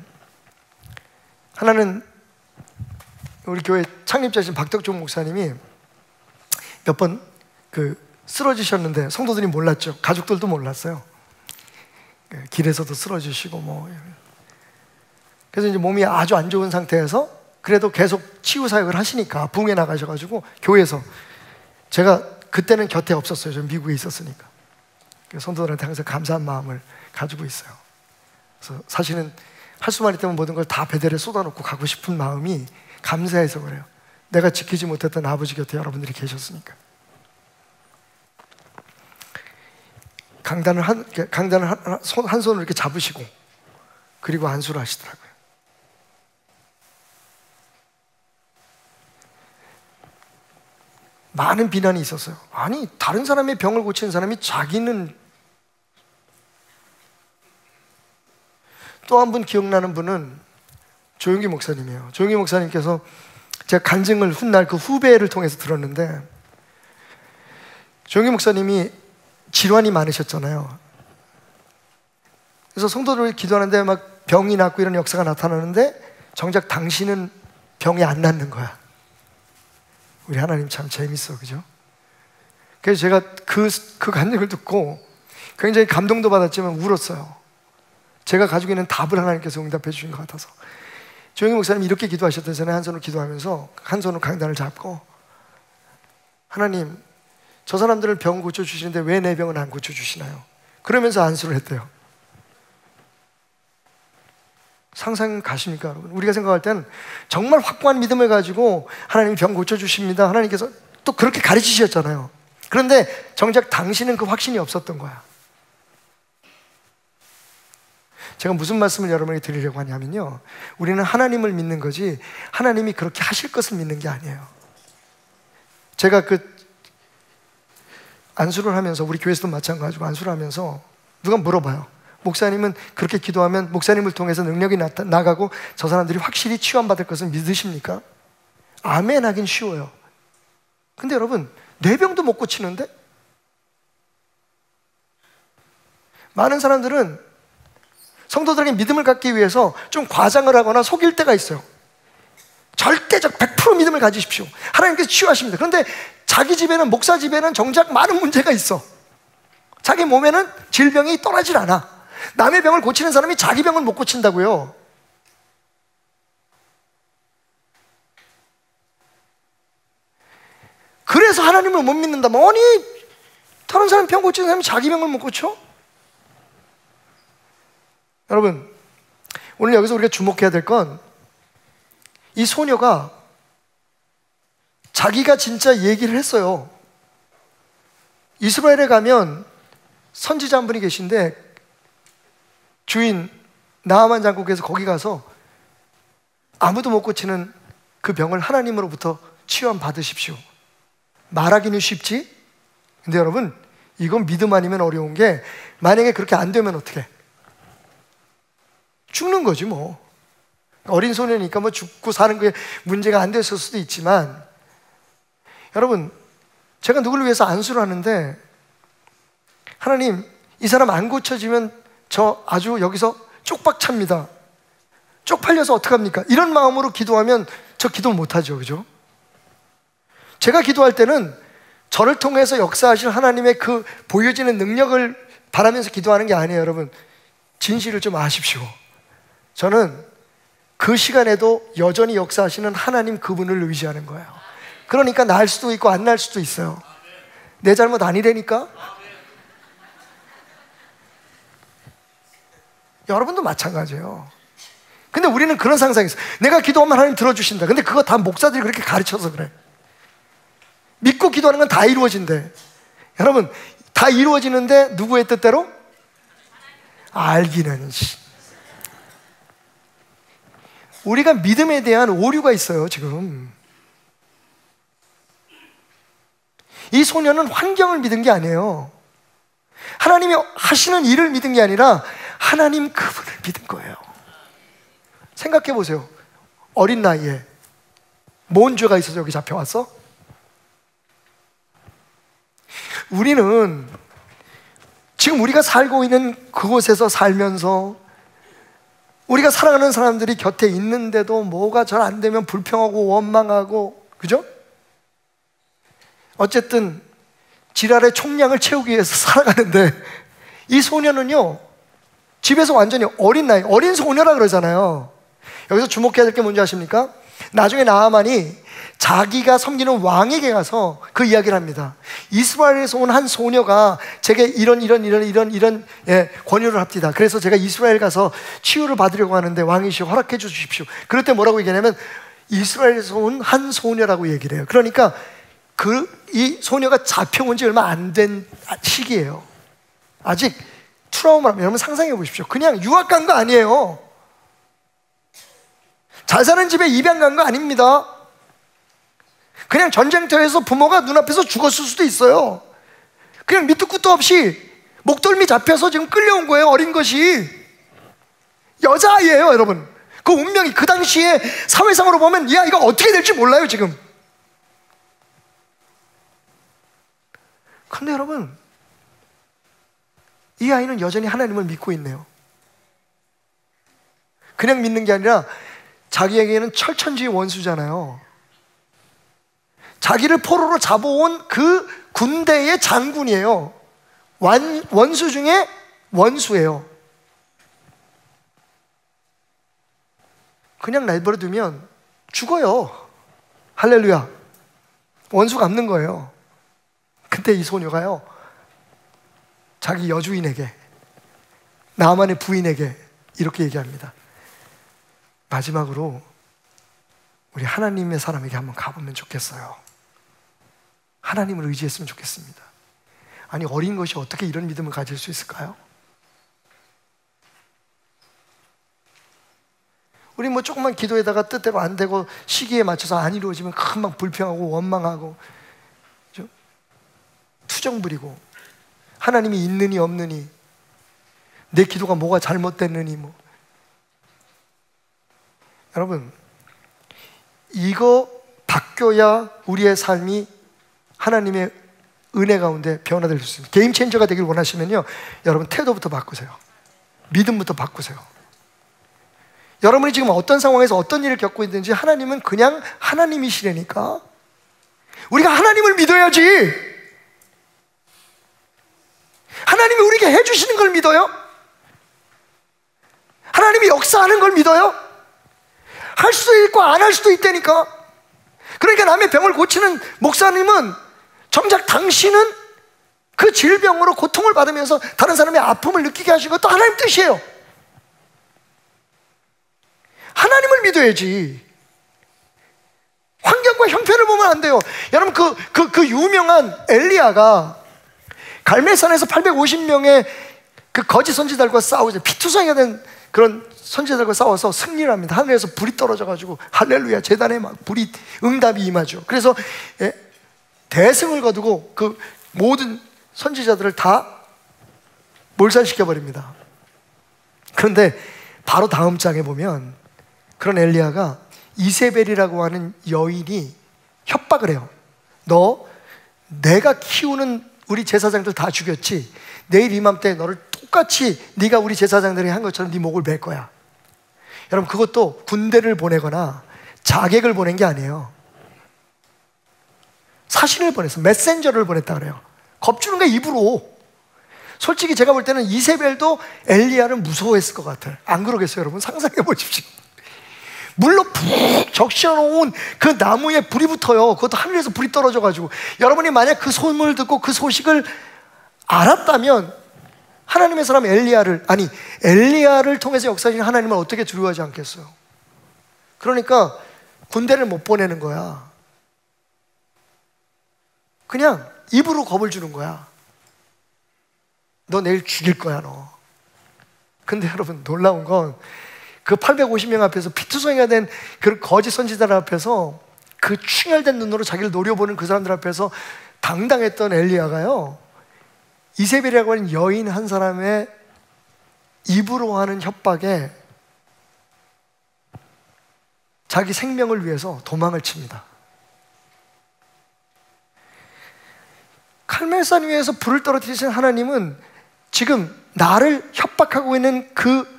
하나는 우리 교회 창립자신 박덕종 목사님이 몇 번 쓰러지셨는데 성도들이 몰랐죠. 가족들도 몰랐어요. 길에서도 쓰러지시고 뭐. 그래서 이제 몸이 아주 안 좋은 상태에서 그래도 계속 치유 사역을 하시니까 부흥회 나가셔가지고 교회에서, 제가 그때는 곁에 없었어요. 저 미국에 있었으니까. 그래서 성도들한테 항상 감사한 마음을 가지고 있어요. 그래서 사실은 할 수만 있다면 모든 걸 다 베델에 쏟아놓고 가고 싶은 마음이 감사해서 그래요. 내가 지키지 못했던 아버지 곁에 여러분들이 계셨으니까. 강단을 한 손으로 이렇게 잡으시고 그리고 안수를 하시더라고요. 많은 비난이 있었어요. 아니, 다른 사람의 병을 고치는 사람이 자기는. 또 한 분 기억나는 분은 조용기 목사님이에요. 조용기 목사님께서 제가 간증을 훗날 그 후배를 통해서 들었는데, 조용기 목사님이 질환이 많으셨잖아요. 그래서 성도들 기도하는데 막 병이 낫고 이런 역사가 나타나는데 정작 당신은 병이 안 낫는 거야. 우리 하나님 참 재밌어, 그죠? 그래서 제가 그 간증을 듣고 굉장히 감동도 받았지만 울었어요. 제가 가지고 있는 답을 하나님께서 응답해 주신 것 같아서. 조용히 목사님이 이렇게 기도하셨대잖아요. 한 손으로 기도하면서 한 손으로 강단을 잡고, 하나님, 저 사람들을 병 고쳐주시는데 왜 내 병은 안 고쳐주시나요? 그러면서 안수를 했대요. 상상 가십니까, 여러분? 우리가 생각할 때는 정말 확고한 믿음을 가지고 하나님이 병 고쳐주십니다, 하나님께서 또 그렇게 가르치셨잖아요. 그런데 정작 당신은 그 확신이 없었던 거야. 제가 무슨 말씀을 여러분에게 드리려고 하냐면요, 우리는 하나님을 믿는 거지 하나님이 그렇게 하실 것을 믿는 게 아니에요. 제가 안수를 하면서, 우리 교회에서도 마찬가지고 안수를 하면서 누가 물어봐요. 목사님은 그렇게 기도하면 목사님을 통해서 능력이 나가고 저 사람들이 확실히 치유받을 것을 믿으십니까? 아멘 하긴 쉬워요. 근데 여러분, 내 병도 못 고치는데? 많은 사람들은 성도들에게 믿음을 갖기 위해서 좀 과장을 하거나 속일 때가 있어요. 절대적 100% 믿음을 가지십시오. 하나님께서 치유하십니다. 그런데 자기 집에는, 목사 집에는 정작 많은 문제가 있어. 자기 몸에는 질병이 떠나질 않아. 남의 병을 고치는 사람이 자기 병을 못 고친다고요. 그래서 하나님을 못 믿는다. 아니, 다른 사람 병 고치는 사람이 자기 병을 못 고쳐? 여러분, 오늘 여기서 우리가 주목해야 될 건, 이 소녀가 자기가 진짜 얘기를 했어요. 이스라엘에 가면 선지자 한 분이 계신데, 주인 나아만 장군께서 거기 가서 아무도 못 고치는 그 병을 하나님으로부터 치유함 받으십시오. 말하기는 쉽지? 근데 여러분, 이건 믿음 아니면 어려운 게, 만약에 그렇게 안 되면 어떡해? 죽는 거지 뭐. 어린 소년이니까 뭐 죽고 사는 게 문제가 안 됐을 수도 있지만, 여러분, 제가 누구를 위해서 안수를 하는데, 하나님, 이 사람 안 고쳐지면 저 아주 여기서 쪽박 찹니다. 쪽팔려서 어떡합니까? 이런 마음으로 기도하면 저 기도 못하죠, 그죠? 제가 기도할 때는 저를 통해서 역사하실 하나님의 그 보여지는 능력을 바라면서 기도하는 게 아니에요. 여러분, 진실을 좀 아십시오. 저는 그 시간에도 여전히 역사하시는 하나님 그분을 의지하는 거예요. 그러니까 날 수도 있고 안 날 수도 있어요. 내 잘못 아니라니까? 여러분도 마찬가지예요. 근데 우리는 그런 상상이 있어요. 내가 기도하면 하나님 들어주신다. 근데 그거 다 목사들이 그렇게 가르쳐서 그래. 믿고 기도하는 건 다 이루어진대. 여러분, 다 이루어지는데 누구의 뜻대로? 알기는. 우리가 믿음에 대한 오류가 있어요, 지금. 이 소녀는 환경을 믿은 게 아니에요. 하나님이 하시는 일을 믿은 게 아니라 하나님 그분을 믿은 거예요. 생각해 보세요. 어린 나이에 뭔 죄가 있어서 여기 잡혀왔어? 우리는 지금 우리가 살고 있는 그곳에서 살면서 우리가 사랑하는 사람들이 곁에 있는데도 뭐가 잘 안 되면 불평하고 원망하고, 그죠? 어쨌든 지랄의 총량을 채우기 위해서 살아가는데, 이 소녀는요, 집에서 완전히 어린 나이, 어린 소녀라 그러잖아요. 여기서 주목해야 될 게 뭔지 아십니까? 나중에 나아만이 자기가 섬기는 왕에게 가서 그 이야기를 합니다. 이스라엘에서 온 한 소녀가 제게 이런 권유를 합니다. 그래서 제가 이스라엘 가서 치유를 받으려고 하는데 왕이시여 허락해 주십시오. 그럴 때 뭐라고 얘기하냐면 이스라엘에서 온 한 소녀라고 얘기를 해요. 그러니까 이 소녀가 잡혀온 지 얼마 안 된 시기예요. 아직 트라우마라면, 여러분 상상해 보십시오. 그냥 유학 간 거 아니에요. 잘 사는 집에 입양 간 거 아닙니다. 그냥 전쟁터에서 부모가 눈앞에서 죽었을 수도 있어요. 그냥 밑도 끝도 없이 목덜미 잡혀서 지금 끌려온 거예요. 어린 것이 여자아이예요, 여러분. 그 운명이 그 당시에 사회상으로 보면 야, 이거 어떻게 될지 몰라요 지금. 근데 여러분, 이 아이는 여전히 하나님을 믿고 있네요. 그냥 믿는 게 아니라 자기에게는 철천지의 원수잖아요. 자기를 포로로 잡아온 그 군대의 장군이에요. 원수 중에 원수예요. 그냥 내버려 두면 죽어요. 할렐루야. 원수 갚는 거예요. 그때 이 소녀가요, 자기 여주인에게, 나만의 부인에게 이렇게 얘기합니다. 마지막으로 우리 하나님의 사람에게 한번 가보면 좋겠어요. 하나님을 의지했으면 좋겠습니다. 아니, 어린 것이 어떻게 이런 믿음을 가질 수 있을까요? 우리 뭐 조금만 기도에다가 뜻대로 안 되고 시기에 맞춰서 안 이루어지면 금방 불평하고 원망하고 투정 부리고, 하나님이 있느니 없느니, 내 기도가 뭐가 잘못됐느니 뭐. 여러분, 이거 바뀌어야 우리의 삶이 하나님의 은혜 가운데 변화될 수 있습니다. 게임 체인저가 되길 원하시면요, 여러분 태도부터 바꾸세요. 믿음부터 바꾸세요. 여러분이 지금 어떤 상황에서 어떤 일을 겪고 있는지 하나님은 그냥 하나님이시라니까. 우리가 하나님을 믿어야지. 하나님이 우리에게 해주시는 걸 믿어요? 하나님이 역사하는 걸 믿어요? 할 수도 있고 안 할 수도 있다니까. 그러니까 남의 병을 고치는 목사님은 정작 당신은 그 질병으로 고통을 받으면서 다른 사람의 아픔을 느끼게 하신 것도 하나님 뜻이에요. 하나님을 믿어야지. 환경과 형편을 보면 안 돼요. 여러분 그 유명한 엘리야가 갈멜산에서 850명의 그 거짓 선지자들과 싸우죠. 피투성이가 된 그런 선지자들과 싸워서 승리를 합니다. 하늘에서 불이 떨어져가지고 할렐루야, 제단에 막 불이 응답이 임하죠. 그래서 대승을 거두고 그 모든 선지자들을 다 몰살시켜 버립니다. 그런데 바로 다음 장에 보면 그런 엘리야가 이세벨이라고 하는 여인이 협박을 해요. 너 내가 키우는 우리 제사장들 다 죽였지? 내일 이맘때 너를 똑같이 네가 우리 제사장들이 한 것처럼 네 목을 맬 거야. 여러분, 그것도 군대를 보내거나 자객을 보낸 게 아니에요. 사신을 보냈어. 메신저를 보냈다 그래요. 겁주는 거야, 입으로. 솔직히 제가 볼 때는 이세벨도 엘리야를 무서워했을 것 같아요. 안 그러겠어요, 여러분? 상상해 보십시오. 물로 푹 적셔놓은 그 나무에 불이 붙어요. 그것도 하늘에서 불이 떨어져가지고. 여러분이 만약 그 소문을 듣고 그 소식을 알았다면 하나님의 사람 엘리야를 통해서 역사하신 하나님을 어떻게 두려워하지 않겠어요? 그러니까 군대를 못 보내는 거야. 그냥 입으로 겁을 주는 거야. 너 내일 죽일 거야, 너. 근데 여러분, 놀라운 건 그 850명 앞에서 피투성이가 된 그 거짓 선지자들 앞에서 그 충혈된 눈으로 자기를 노려보는 그 사람들 앞에서 당당했던 엘리야가요, 이세벨이라고 하는 여인 한 사람의 입으로 하는 협박에 자기 생명을 위해서 도망을 칩니다. 칼멜산 위에서 불을 떨어뜨리신 하나님은 지금 나를 협박하고 있는 그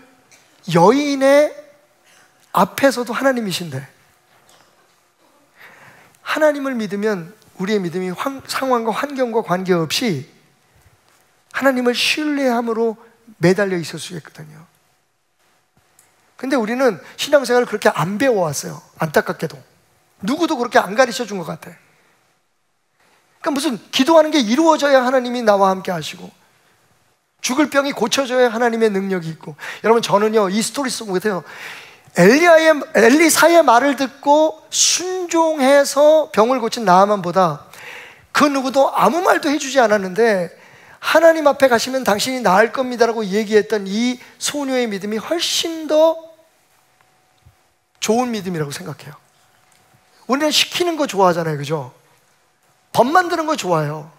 여인의 앞에서도 하나님이신데, 하나님을 믿으면 우리의 믿음이 상황과 환경과 관계없이 하나님을 신뢰함으로 매달려 있을 수 있거든요. 근데 우리는 신앙생활을 그렇게 안 배워왔어요. 안타깝게도 누구도 그렇게 안 가르쳐 준 것 같아. 그러니까 무슨 기도하는 게 이루어져야 하나님이 나와 함께 하시고, 죽을 병이 고쳐져야 하나님의 능력이 있고. 여러분, 저는요 이 스토리 속에서요 엘리사의 말을 듣고 순종해서 병을 고친 나아만보다 그 누구도 아무 말도 해주지 않았는데 하나님 앞에 가시면 당신이 나을 겁니다라고 얘기했던 이 소녀의 믿음이 훨씬 더 좋은 믿음이라고 생각해요. 우리는 시키는 거 좋아하잖아요, 그죠? 법 만드는 거 좋아해요.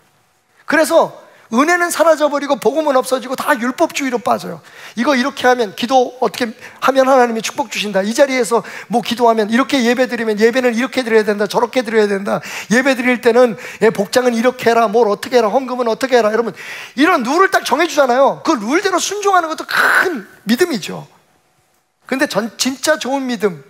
그래서 은혜는 사라져버리고 복음은 없어지고 다 율법주의로 빠져요. 이거 이렇게 하면, 기도 어떻게 하면 하나님이 축복 주신다, 이 자리에서 뭐 기도하면 이렇게 예배 드리면 예배는 이렇게 드려야 된다, 저렇게 드려야 된다, 예배 드릴 때는 복장은 이렇게 해라, 뭘 어떻게 해라, 헌금은 어떻게 해라. 여러분, 이런 룰을 딱 정해주잖아요. 그 룰대로 순종하는 것도 큰 믿음이죠. 근데 진짜 좋은 믿음,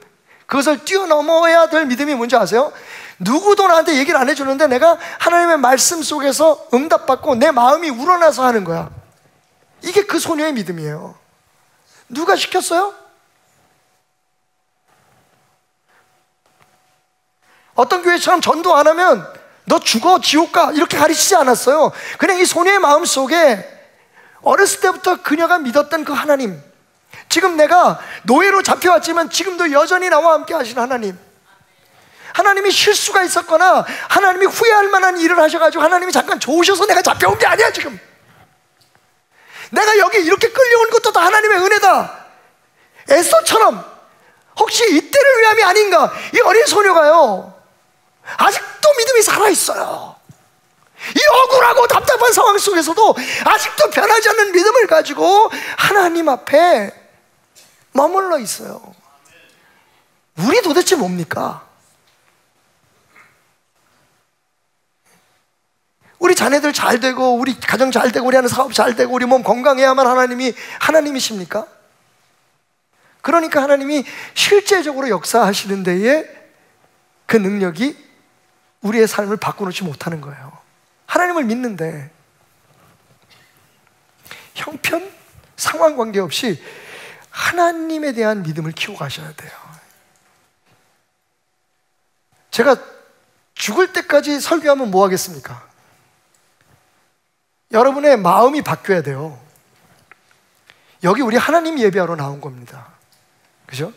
그것을 뛰어넘어야 될 믿음이 뭔지 아세요? 누구도 나한테 얘기를 안 해주는데 내가 하나님의 말씀 속에서 응답받고 내 마음이 우러나서 하는 거야. 이게 그 소녀의 믿음이에요. 누가 시켰어요? 어떤 교회처럼 전도 안 하면 너 죽어, 지옥 가, 이렇게 가르치지 않았어요. 그냥 이 소녀의 마음 속에 어렸을 때부터 그녀가 믿었던 그 하나님, 지금 내가 노예로 잡혀왔지만 지금도 여전히 나와 함께 하신 하나님, 하나님이 실수가 있었거나 하나님이 후회할 만한 일을 하셔가지고 하나님이 잠깐 좋으셔서 내가 잡혀온 게 아니야. 지금 내가 여기 이렇게 끌려온 것도 다 하나님의 은혜다. 에스더처럼 혹시 이때를 위함이 아닌가. 이 어린 소녀가요 아직도 믿음이 살아있어요. 이 억울하고 답답한 상황 속에서도 아직도 변하지 않는 믿음을 가지고 하나님 앞에 머물러 있어요. 우리 도대체 뭡니까? 우리 자녀들 잘 되고 우리 가정 잘 되고 우리 하는 사업 잘 되고 우리 몸 건강해야만 하나님이십니까? 그러니까 하나님이 실제적으로 역사하시는 데에 그 능력이 우리의 삶을 바꿔놓지 못하는 거예요. 하나님을 믿는데 형편, 상황 관계없이 하나님에 대한 믿음을 키워 가셔야 돼요. 제가 죽을 때까지 설교하면 뭐 하겠습니까? 여러분의 마음이 바뀌어야 돼요. 여기 우리 하나님 예배하러 나온 겁니다. 그죠?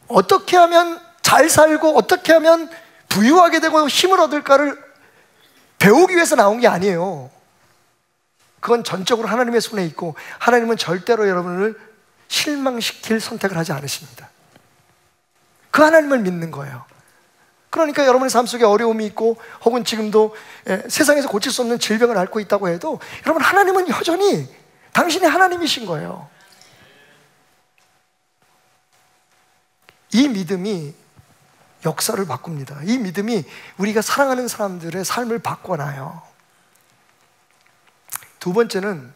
어떻게 하면 잘 살고 어떻게 하면 부유하게 되고 힘을 얻을까를 배우기 위해서 나온 게 아니에요. 그건 전적으로 하나님의 손에 있고 하나님은 절대로 여러분을 실망시킬 선택을 하지 않으십니다. 그 하나님을 믿는 거예요. 그러니까 여러분의 삶 속에 어려움이 있고 혹은 지금도 세상에서 고칠 수 없는 질병을 앓고 있다고 해도 여러분, 하나님은 여전히 당신의 하나님이신 거예요. 이 믿음이 역사를 바꿉니다. 이 믿음이 우리가 사랑하는 사람들의 삶을 바꿔놔요. 두 번째는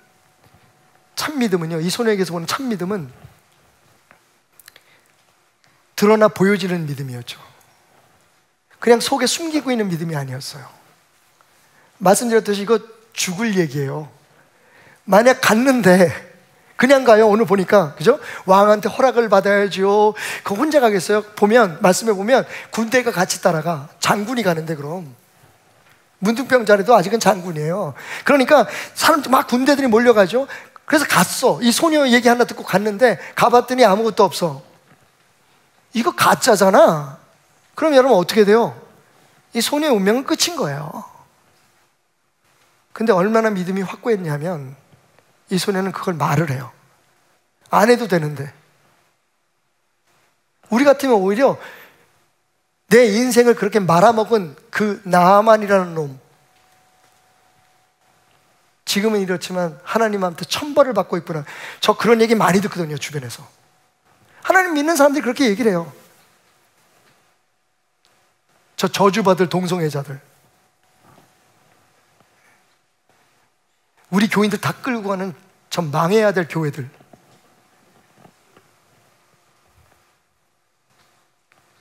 참 믿음은요, 이 소녀에게서 보는 참 믿음은 드러나 보여지는 믿음이었죠. 그냥 속에 숨기고 있는 믿음이 아니었어요. 말씀드렸듯이 이거 죽을 얘기예요. 만약 갔는데 그냥 가요. 오늘 보니까, 그죠? 왕한테 허락을 받아야죠. 그거 혼자 가겠어요? 보면, 말씀에 보면 군대가 같이 따라가. 장군이 가는데 그럼 문둥병자라도 아직은 장군이에요. 그러니까 사람들 막 군대들이 몰려가죠. 그래서 갔어. 이 소녀 얘기 하나 듣고 갔는데 가봤더니 아무것도 없어. 이거 가짜잖아. 그럼 여러분 어떻게 돼요? 이 소녀의 운명은 끝인 거예요. 근데 얼마나 믿음이 확고했냐면 이 소녀는 그걸 말을 해요. 안 해도 되는데. 우리 같으면 오히려 내 인생을 그렇게 말아먹은 그 나아만이라는 놈, 지금은 이렇지만 하나님한테 천벌을 받고 있구나. 저 그런 얘기 많이 듣거든요, 주변에서. 하나님 믿는 사람들이 그렇게 얘기를 해요. 저 저주받을 동성애자들, 우리 교인들 다 끌고 가는 저 망해야 될 교회들,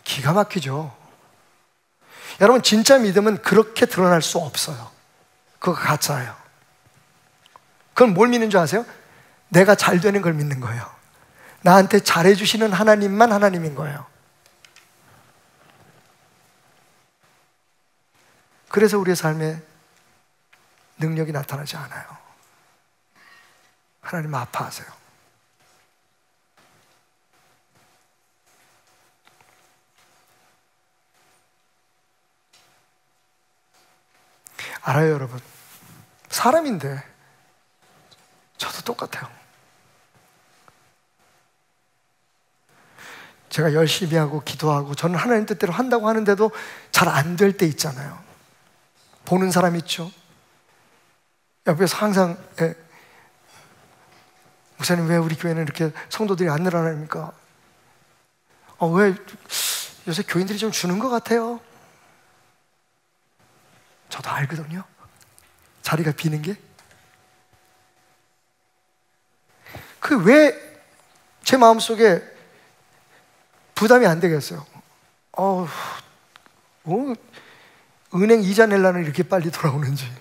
기가 막히죠. 여러분, 진짜 믿음은 그렇게 드러날 수 없어요. 그거 가짜예요. 그건 뭘 믿는 줄 아세요? 내가 잘 되는 걸 믿는 거예요. 나한테 잘해주시는 하나님만 하나님인 거예요. 그래서 우리의 삶에 능력이 나타나지 않아요. 하나님 아파하세요. 알아요, 여러분. 사람인데 저도 똑같아요. 제가 열심히 하고 기도하고 저는 하나님 뜻대로 한다고 하는데도 잘 안 될 때 있잖아요. 보는 사람 있죠. 옆에서 항상 목사님, 왜 우리 교회는 이렇게 성도들이 안 늘어납니까? 왜 요새 교인들이 좀 주는 것 같아요. 저도 알거든요. 자리가 비는 게. 그 왜 제 마음속에 부담이 안 되겠어요? 은행 이자 낼라는 이렇게 빨리 돌아오는지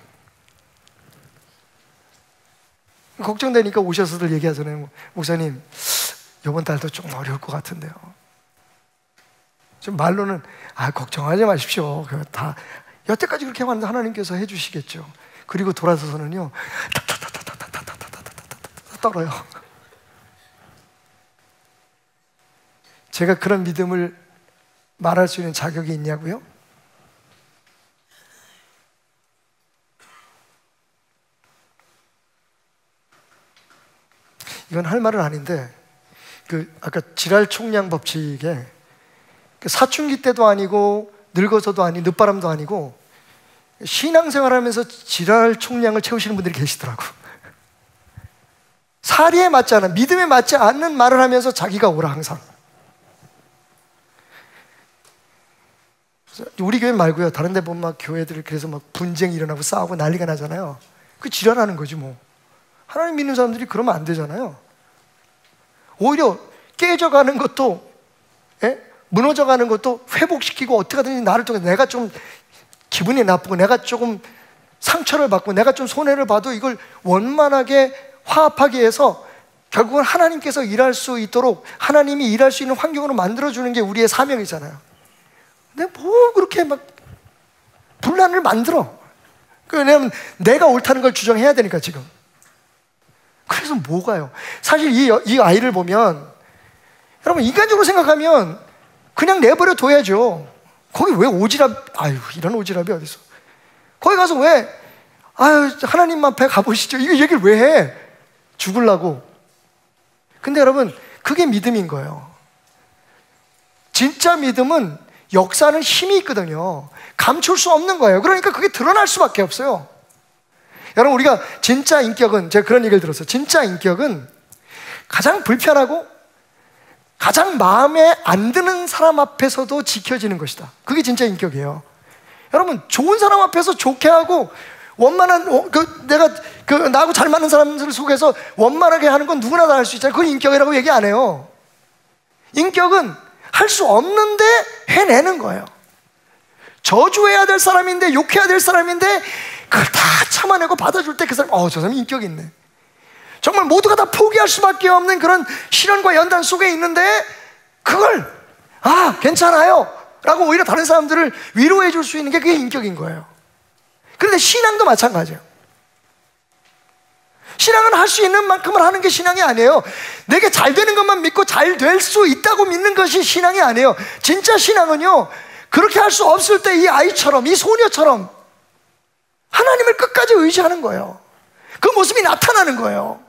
걱정되니까 오셔서들 얘기하잖아요. 목사님, 이번 달도 좀 어려울 것 같은데요. 좀 말로는 걱정하지 마십시오. 다 여태까지 그렇게 왔는데 하나님께서 해주시겠죠. 그리고 돌아서서는요, 떨어요. 제가 그런 믿음을 말할 수 있는 자격이 있냐고요? 이건 할 말은 아닌데, 아까 지랄 총량 법칙에 사춘기 때도 아니고 늙어서도 아니 늦바람도 아니고 신앙생활하면서 지랄 총량을 채우시는 분들이 계시더라고. 사리에 맞지 않아, 믿음에 맞지 않는 말을 하면서 자기가 오라 항상. 우리 교회 말고요, 다른 데 보면 막 교회들 그래서 막 분쟁이 일어나고 싸우고 난리가 나잖아요. 그 지랄하는 거지 뭐. 하나님 믿는 사람들이 그러면 안 되잖아요. 오히려 깨져가는 것도, 무너져가는 것도 회복시키고 어떻게 하든지 나를 통해 내가 좀 기분이 나쁘고 내가 조금 상처를 받고 내가 좀 손해를 봐도 이걸 원만하게 화합하기 위해서 결국은 하나님께서 일할 수 있도록 하나님이 일할 수 있는 환경으로 만들어주는 게 우리의 사명이잖아요. 근데 뭐 그렇게 막 분란을 만들어. 왜냐하면 내가 옳다는 걸 주장해야 되니까 지금. 그래서 뭐가요? 사실 이 아이를 보면 여러분 인간적으로 생각하면 그냥 내버려 둬야죠. 거기 왜 오지랖, 아유 이런 오지랖이 어딨어. 거기 가서 왜 아유 하나님 앞에 가보시죠 이거 얘기를 왜 해? 죽으려고. 근데 여러분 그게 믿음인 거예요. 진짜 믿음은 역사는 힘이 있거든요. 감출 수 없는 거예요. 그러니까 그게 드러날 수밖에 없어요. 여러분 우리가 진짜 인격은, 제가 그런 얘기를 들었어요. 진짜 인격은 가장 불편하고 가장 마음에 안 드는 사람 앞에서도 지켜지는 것이다. 그게 진짜 인격이에요. 여러분 좋은 사람 앞에서 좋게 하고 원만한 내가 나하고 잘 맞는 사람들 속에서 원만하게 하는 건 누구나 다 할 수 있잖아요. 그건 인격이라고 얘기 안 해요. 인격은 할 수 없는데 해내는 거예요. 저주해야 될 사람인데 욕해야 될 사람인데 그걸 다 참아내고 받아줄 때 그 사람, 저 사람이 인격이 있네. 정말 모두가 다 포기할 수밖에 없는 그런 시련과 연단 속에 있는데 그걸 괜찮아요 라고 오히려 다른 사람들을 위로해 줄 수 있는 게 그게 인격인 거예요. 그런데 신앙도 마찬가지예요. 신앙은 할 수 있는 만큼을 하는 게 신앙이 아니에요. 내게 잘 되는 것만 믿고 잘 될 수 있다고 믿는 것이 신앙이 아니에요. 진짜 신앙은요, 그렇게 할 수 없을 때 이 아이처럼, 이 소녀처럼 하나님을 끝까지 의지하는 거예요. 그 모습이 나타나는 거예요.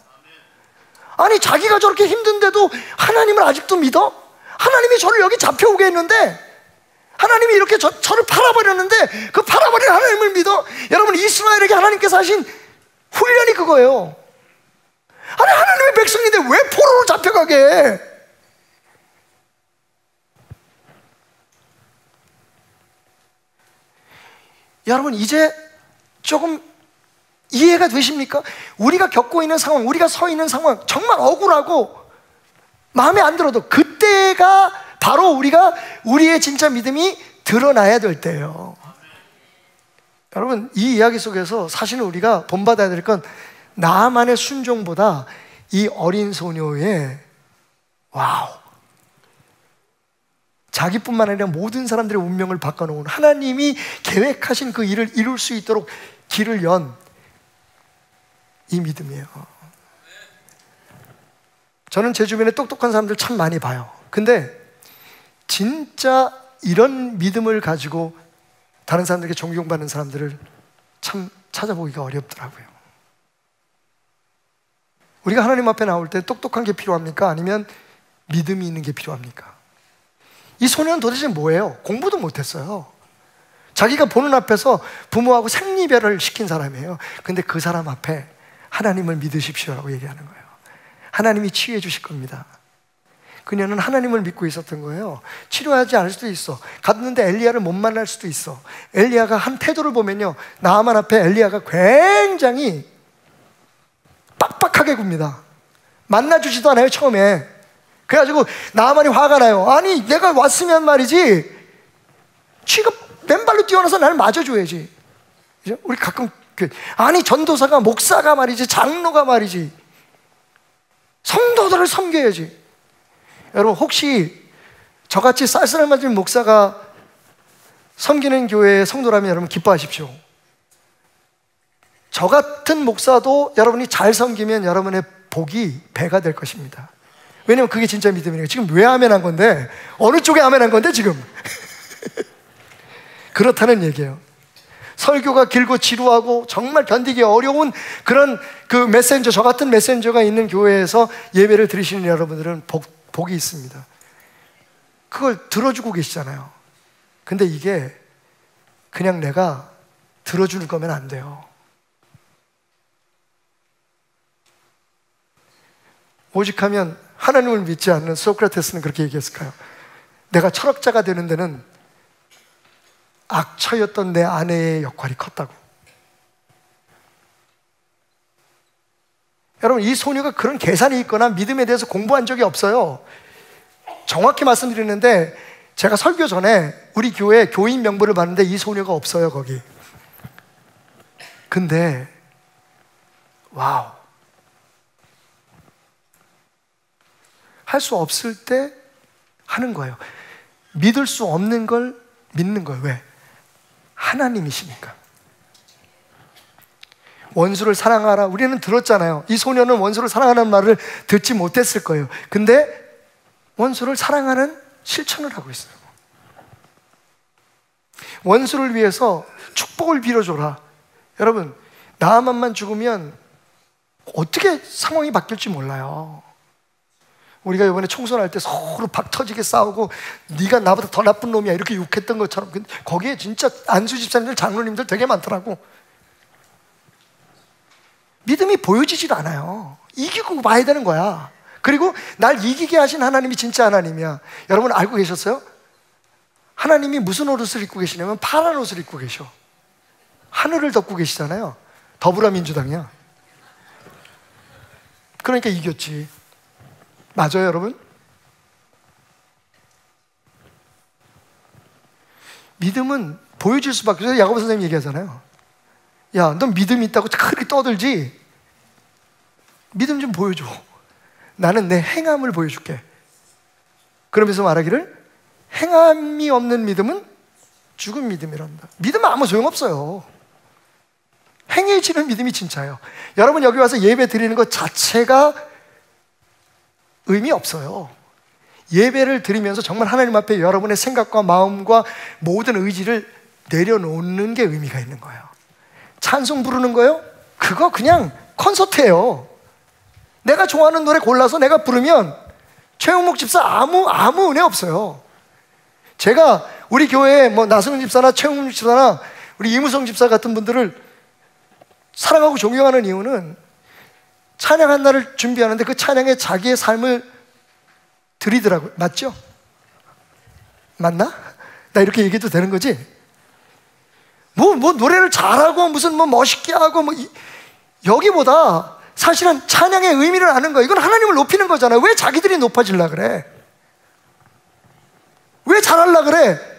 아니 자기가 저렇게 힘든데도 하나님을 아직도 믿어? 하나님이 저를 여기 잡혀오게 했는데, 하나님이 이렇게 저를 팔아버렸는데 그 팔아버린 하나님을 믿어? 여러분 이스라엘에게 하나님께서 하신 훈련이 그거예요. 아니 하나님의 백성인데 왜 포로로 잡혀가게 해? 여러분 이제 조금 이해가 되십니까? 우리가 겪고 있는 상황, 우리가 서 있는 상황 정말 억울하고 마음에 안 들어도 그때가 바로 우리의 진짜 믿음이 드러나야 될 때예요. 여러분 이 이야기 속에서 사실은 우리가 본받아야 될 건 나만의 순종보다 이 어린 소녀의 자기뿐만 아니라 모든 사람들의 운명을 바꿔놓은 하나님이 계획하신 그 일을 이룰 수 있도록 길을 연 이 믿음이에요. 저는 제 주변에 똑똑한 사람들 참 많이 봐요. 근데 진짜 이런 믿음을 가지고 다른 사람들에게 존경받는 사람들을 참 찾아보기가 어렵더라고요. 우리가 하나님 앞에 나올 때 똑똑한 게 필요합니까? 아니면 믿음이 있는 게 필요합니까? 이 소녀는 도대체 뭐예요? 공부도 못했어요. 자기가 보는 앞에서 부모하고 생리별을 시킨 사람이에요. 근데 그 사람 앞에 하나님을 믿으십시오라고 얘기하는 거예요. 하나님이 치유해 주실 겁니다. 그녀는 하나님을 믿고 있었던 거예요. 치료하지 않을 수도 있어. 갔는데 엘리야를 못 만날 수도 있어. 엘리야가 한 태도를 보면요, 나아만 앞에 엘리야가 굉장히 빡빡하게 굽니다. 만나주지도 않아요 처음에. 그래가지고 나아만이 화가 나요. 아니 내가 왔으면 말이지 쥐가 맨발로 뛰어나서 나를 맞아줘야지. 그죠? 우리 가끔 아니 전도사가, 목사가 말이지, 장로가 말이지, 성도들을 섬겨야지. 여러분 혹시 저같이 쌀쌀맞은 목사가 섬기는 교회의 성도라면 여러분 기뻐하십시오. 저 같은 목사도 여러분이 잘 섬기면 여러분의 복이 배가 될 것입니다. 왜냐면 그게 진짜 믿음이니까. 지금 왜 아멘한 건데? 어느 쪽에 아멘한 건데 지금? 그렇다는 얘기예요. 설교가 길고 지루하고 정말 견디기 어려운 그런 그 메신저, 저 같은 메신저가 있는 교회에서 예배를 드리시는 여러분들은 복이 있습니다. 그걸 들어주고 계시잖아요. 근데 이게 그냥 내가 들어주는 거면 안 돼요. 오직하면 하나님을 믿지 않는 소크라테스는 그렇게 얘기했을까요? 내가 철학자가 되는 데는 악처였던 내 아내의 역할이 컸다고. 여러분, 이 소녀가 그런 계산이 있거나 믿음에 대해서 공부한 적이 없어요. 정확히 말씀드리는데, 제가 설교 전에 우리 교회 교인 명부를 봤는데 이 소녀가 없어요, 거기. 근데 와우, 할 수 없을 때 하는 거예요. 믿을 수 없는 걸 믿는 거예요. 왜? 하나님이시니까. 원수를 사랑하라, 우리는 들었잖아요. 이 소녀는 원수를 사랑하는 말을 듣지 못했을 거예요. 근데 원수를 사랑하는 실천을 하고 있어요. 원수를 위해서 축복을 빌어줘라. 여러분, 나아만만 죽으면 어떻게 상황이 바뀔지 몰라요. 우리가 이번에 총선할 때 서로 박 터지게 싸우고 네가 나보다 더 나쁜 놈이야 이렇게 욕했던 것처럼, 거기에 진짜 안수 집사님들, 장로님들 되게 많더라고. 믿음이 보여지지도 않아요. 이기고 봐야 되는 거야. 그리고 날 이기게 하신 하나님이 진짜 하나님이야. 여러분 알고 계셨어요? 하나님이 무슨 옷을 입고 계시냐면 파란 옷을 입고 계셔. 하늘을 덮고 계시잖아요. 더불어민주당이야. 그러니까 이겼지. 맞아요, 여러분? 믿음은 보여질 수밖에 없어요. 야고보 선생님이 얘기하잖아요. 야, 넌 믿음이 있다고 그렇게 떠들지? 믿음 좀 보여줘. 나는 내 행함을 보여줄게. 그러면서 말하기를, 행함이 없는 믿음은 죽은 믿음이란다. 믿음은 아무 소용없어요. 행해지는 믿음이 진짜예요. 여러분 여기 와서 예배 드리는 것 자체가 의미 없어요. 예배를 드리면서 정말 하나님 앞에 여러분의 생각과 마음과 모든 의지를 내려놓는 게 의미가 있는 거예요. 찬송 부르는 거요? 그거 그냥 콘서트예요. 내가 좋아하는 노래 골라서 내가 부르면 최용목 집사 아무 은혜 없어요. 제가 우리 교회에 뭐 나성훈 집사나 최용목 집사나 우리 이무성 집사 같은 분들을 사랑하고 존경하는 이유는 찬양 한 날을 준비하는데 그 찬양에 자기의 삶을 드리더라고요. 맞죠? 맞나? 나 이렇게 얘기해도 되는 거지? 뭐 노래를 잘하고 무슨 뭐 멋있게 하고 뭐 여기보다 사실은 찬양의 의미를 아는 거예요. 이건 하나님을 높이는 거잖아요. 왜 자기들이 높아지려고 그래? 왜 잘하려고 그래?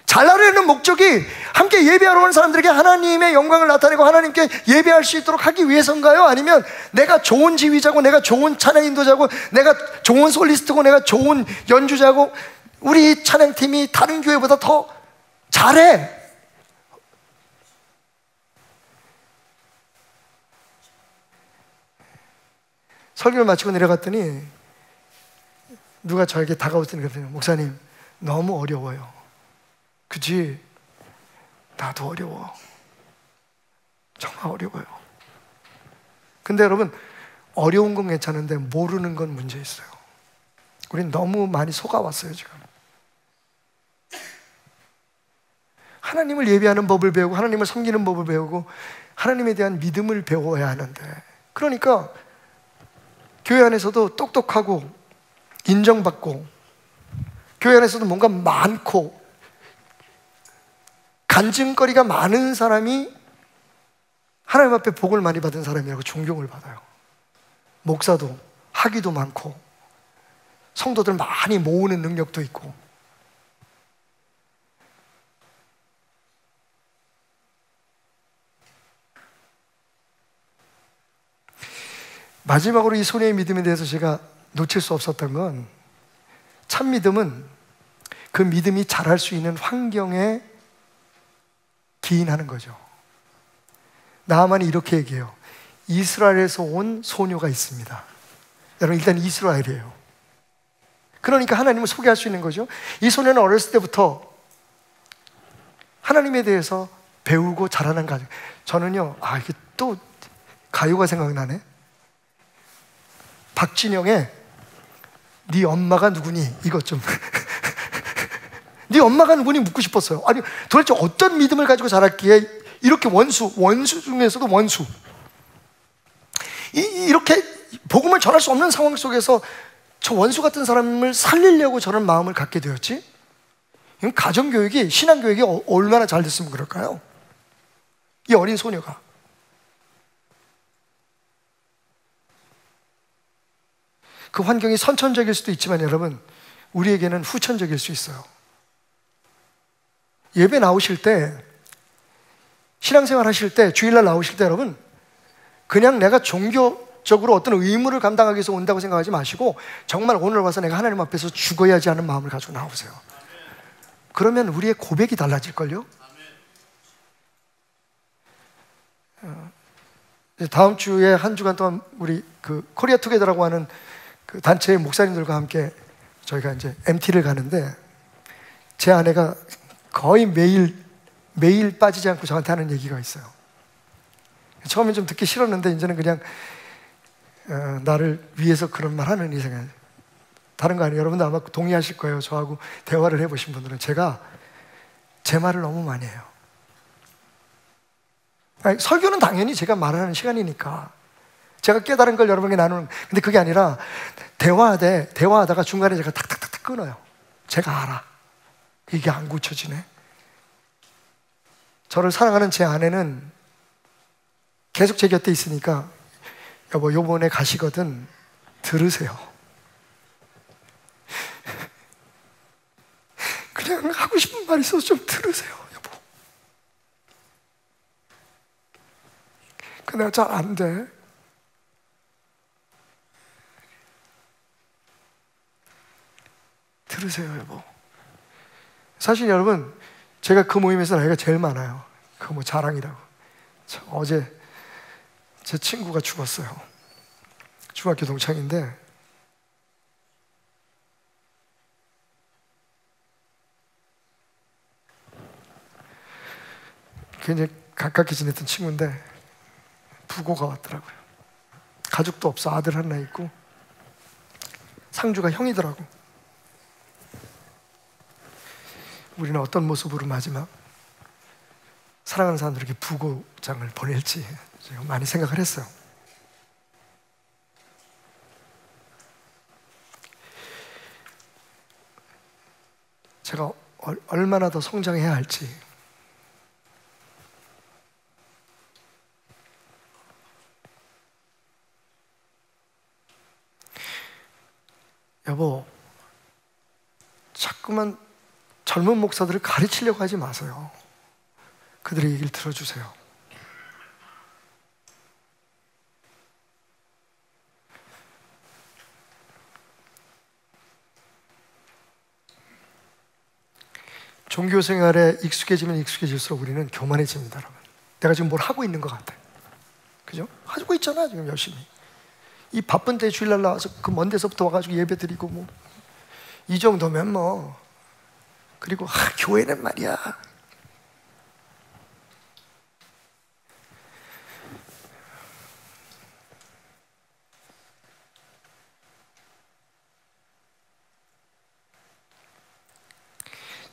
잘나려는 목적이 함께 예배하러 오는 사람들에게 하나님의 영광을 나타내고 하나님께 예배할 수 있도록 하기 위해서인가요? 아니면 내가 좋은 지휘자고 내가 좋은 찬양 인도자고 내가 좋은 솔리스트고 내가 좋은 연주자고 우리 찬양팀이 다른 교회보다 더 잘해? 설교를 마치고 내려갔더니 누가 저에게 다가오더니 그러더니, 목사님 너무 어려워요. 그치? 나도 어려워. 정말 어려워요. 근데 여러분, 어려운 건 괜찮은데 모르는 건 문제 있어요. 우린 너무 많이 속아왔어요 지금. 하나님을 예배하는 법을 배우고 하나님을 섬기는 법을 배우고 하나님에 대한 믿음을 배워야 하는데, 그러니까 교회 안에서도 똑똑하고 인정받고 교회 안에서도 뭔가 많고 간증거리가 많은 사람이 하나님 앞에 복을 많이 받은 사람이라고 존경을 받아요. 목사도 학위도 많고 성도들 많이 모으는 능력도 있고. 마지막으로 이 소녀의 믿음에 대해서 제가 놓칠 수 없었던 건, 참 믿음은 그 믿음이 자랄 수 있는 환경에 기인하는 거죠. 나아만이 이렇게 얘기해요. 이스라엘에서 온 소녀가 있습니다. 여러분, 일단 이스라엘이에요. 그러니까 하나님을 소개할 수 있는 거죠. 이 소녀는 어렸을 때부터 하나님에 대해서 배우고 자라는 가정. 저는요, 이게 또 가요가 생각나네. 박진영의 네 엄마가 누구니? 이것 좀 네 엄마가 누구니 묻고 싶었어요. 아니 도대체 어떤 믿음을 가지고 자랐기에 이렇게 원수 중에서도 원수, 이렇게 복음을 전할 수 없는 상황 속에서 저 원수 같은 사람을 살리려고 저런 마음을 갖게 되었지? 가정교육이, 신앙교육이 얼마나 잘 됐으면 그럴까요? 이 어린 소녀가. 그 환경이 선천적일 수도 있지만 여러분, 우리에게는 후천적일 수 있어요. 예배 나오실 때, 신앙생활 하실 때, 주일날 나오실 때 여러분, 그냥 내가 종교적으로 어떤 의무를 감당하기 위해서 온다고 생각하지 마시고 정말 오늘 와서 내가 하나님 앞에서 죽어야지 하는 마음을 가지고 나오세요. 그러면 우리의 고백이 달라질걸요? 다음 주에 한 주간 동안 우리 그 코리아 투게더라고 하는 그 단체의 목사님들과 함께 저희가 이제 MT를 가는데, 제 아내가 거의 매일 빠지지 않고 저한테 하는 얘기가 있어요. 처음엔 좀 듣기 싫었는데 이제는 그냥 나를 위해서 그런 말 하는 이상해. 다른 거 아니에요. 여러분들 아마 동의하실 거예요. 저하고 대화를 해보신 분들은 제가 제 말을 너무 많이 해요. 아니, 설교는 당연히 제가 말하는 시간이니까 제가 깨달은 걸 여러분에게 나누는, 근데 그게 아니라 대화하다가 중간에 제가 탁탁탁탁 끊어요. 제가 알아. 이게 안 고쳐지네. 저를 사랑하는 제 아내는 계속 제 곁에 있으니까, 여보 요번에 가시거든 들으세요. 그냥 하고 싶은 말 있어서 좀 들으세요, 여보. 근데 잘 안 돼. 들으세요, 여보. 사실 여러분, 제가 그 모임에서 나이가 제일 많아요. 그거 뭐 자랑이라고. 어제 제 친구가 죽었어요. 중학교 동창인데 굉장히 가깝게 지냈던 친구인데 부고가 왔더라고요. 가족도 없어. 아들 하나 있고 상주가 형이더라고. 우리는 어떤 모습으로 마지막 사랑하는 사람들에게 부고장을 보낼지 제가 많이 생각을 했어요. 제가 얼마나 더 성장해야 할지, 여보, 자꾸만 젊은 목사들을 가르치려고 하지 마세요. 그들의 얘기를 들어주세요. 종교 생활에 익숙해지면 익숙해질수록 우리는 교만해집니다, 여러분. 내가 지금 뭘 하고 있는 것 같아. 그죠? 하고 있잖아, 지금 열심히. 이 바쁜 때 주일날 나와서 그 먼 데서부터 와가지고 예배 드리고 뭐 이 정도면 뭐. 그리고 교회는 말이야.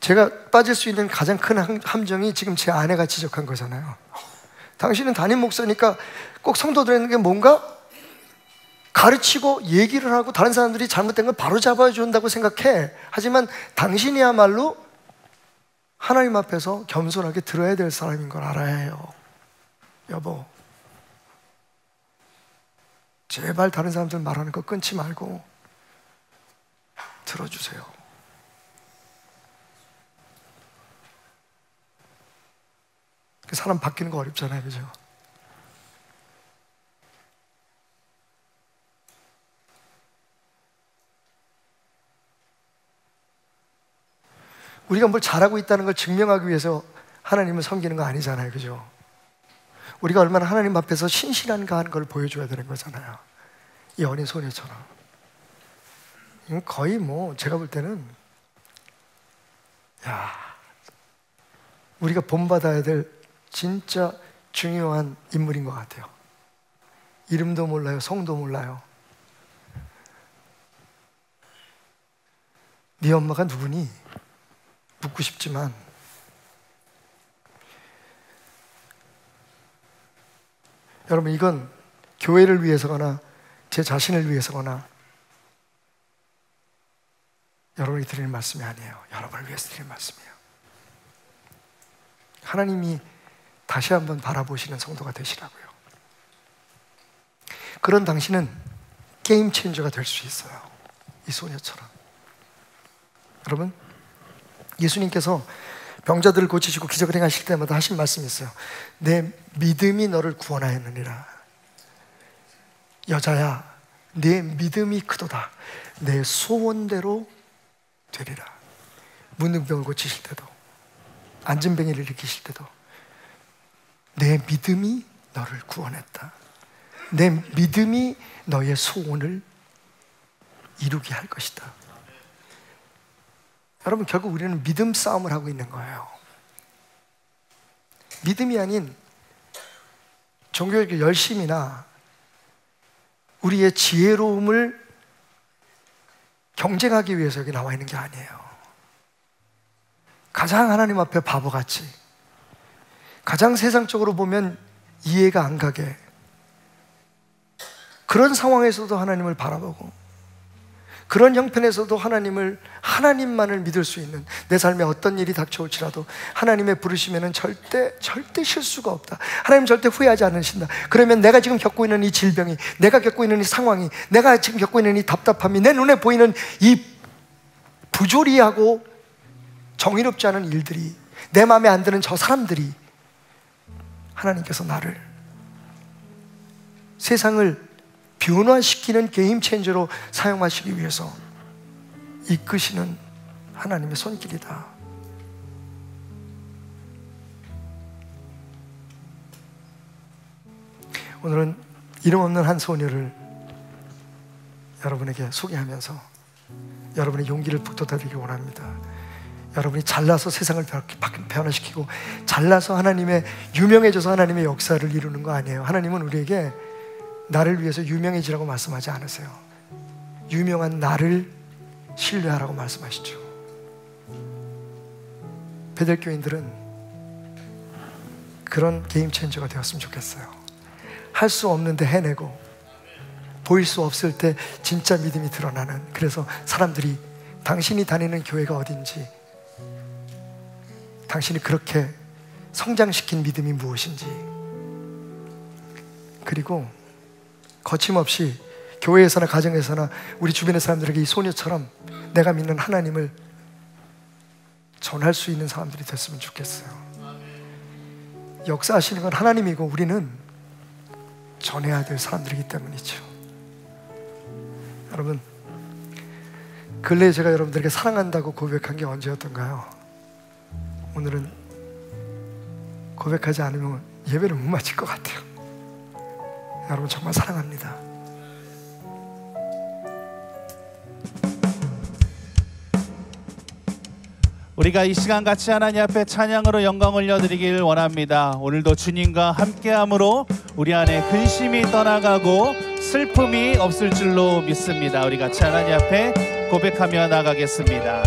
제가 빠질 수 있는 가장 큰 함정이 지금 제 아내가 지적한 거잖아요. 당신은 담임 목사니까 꼭 성도들에게 뭔가 가르치고 얘기를 하고 다른 사람들이 잘못된 걸 바로 잡아준다고 생각해. 하지만 당신이야말로 하나님 앞에서 겸손하게 들어야 될 사람인 걸 알아야 해요. 여보, 제발 다른 사람들 말하는 거 끊지 말고 들어주세요. 사람 바뀌는 거 어렵잖아요, 그죠? 우리가 뭘 잘하고 있다는 걸 증명하기 위해서 하나님을 섬기는 거 아니잖아요, 그죠? 우리가 얼마나 하나님 앞에서 신실한가 하는 걸 보여줘야 되는 거잖아요. 이 어린 소녀처럼. 이건 거의 뭐 제가 볼 때는 우리가 본받아야 될 진짜 중요한 인물인 것 같아요. 이름도 몰라요, 성도 몰라요. 네 엄마가 누구니? 묻고 싶지만 여러분, 이건 교회를 위해서거나 제 자신을 위해서거나 여러분이 드리는 말씀이 아니에요. 여러분을 위해서 드리는 말씀이에요. 하나님이 다시 한번 바라보시는 성도가 되시라고요. 그런 당신은 게임 체인저가 될 수 있어요. 이 소녀처럼. 여러분, 예수님께서 병자들을 고치시고 기적을 행하실 때마다 하신 말씀이 있어요. 내 믿음이 너를 구원하였느니라. 여자야, 내 믿음이 크도다. 내 소원대로 되리라. 문둥병을 고치실 때도, 안진뱅이를 일으키실 때도 내 믿음이 너를 구원했다. 내 믿음이 너의 소원을 이루게 할 것이다. 여러분, 결국 우리는 믿음 싸움을 하고 있는 거예요. 믿음이 아닌 종교의 열심이나 우리의 지혜로움을 경쟁하기 위해서 여기 나와 있는 게 아니에요. 가장 하나님 앞에 바보같이, 가장 세상적으로 보면 이해가 안 가게, 그런 상황에서도 하나님을 바라보고, 그런 형편에서도 하나님만을 믿을 수 있는, 내 삶에 어떤 일이 닥쳐올지라도 하나님의 부르심에는 절대 실수가 없다. 하나님 절대 후회하지 않으신다. 그러면 내가 지금 겪고 있는 이 질병이, 내가 겪고 있는 이 상황이, 내가 지금 겪고 있는 이 답답함이, 내 눈에 보이는 이 부조리하고 정의롭지 않은 일들이, 내 마음에 안 드는 저 사람들이, 하나님께서 나를 세상을 변화시키는 게임 체인저로 사용하시기 위해서 이끄시는 하나님의 손길이다. 오늘은 이름 없는 한 소녀를 여러분에게 소개하면서 여러분의 용기를 북돋아드리기 원합니다. 여러분이 잘나서 세상을 변화시키고 잘나서 하나님의, 유명해져서 하나님의 역사를 이루는 거 아니에요. 하나님은 우리에게 나를 위해서 유명해지라고 말씀하지 않으세요. 유명한 나를 신뢰하라고 말씀하시죠. 베델교인들은 그런 게임 체인저가 되었으면 좋겠어요. 할 수 없는데 해내고, 보일 수 없을 때 진짜 믿음이 드러나는, 그래서 사람들이 당신이 다니는 교회가 어딘지, 당신이 그렇게 성장시킨 믿음이 무엇인지, 그리고 거침없이 교회에서나 가정에서나 우리 주변의 사람들에게 이 소녀처럼 내가 믿는 하나님을 전할 수 있는 사람들이 됐으면 좋겠어요. 역사하시는 건 하나님이고 우리는 전해야 될 사람들이기 때문이죠. 여러분, 근래에 제가 여러분들에게 사랑한다고 고백한 게 언제였던가요? 오늘은 고백하지 않으면 예배를 못 마칠 것 같아요. 여러분, 정말 사랑합니다. 우리가 이 시간 같이 하나님 앞에 찬양으로 영광 올려드리길 원합니다. 오늘도 주님과 함께함으로 우리 안에 근심이 떠나가고 슬픔이 없을 줄로 믿습니다. 우리 같이 하나님 앞에 고백하며 나가겠습니다.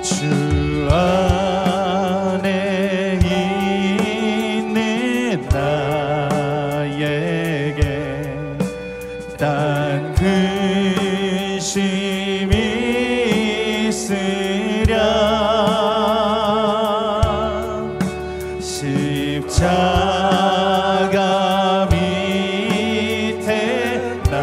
주 안에 있는 나에게 딴 근심이 있으랴. 십자가 밑에 나가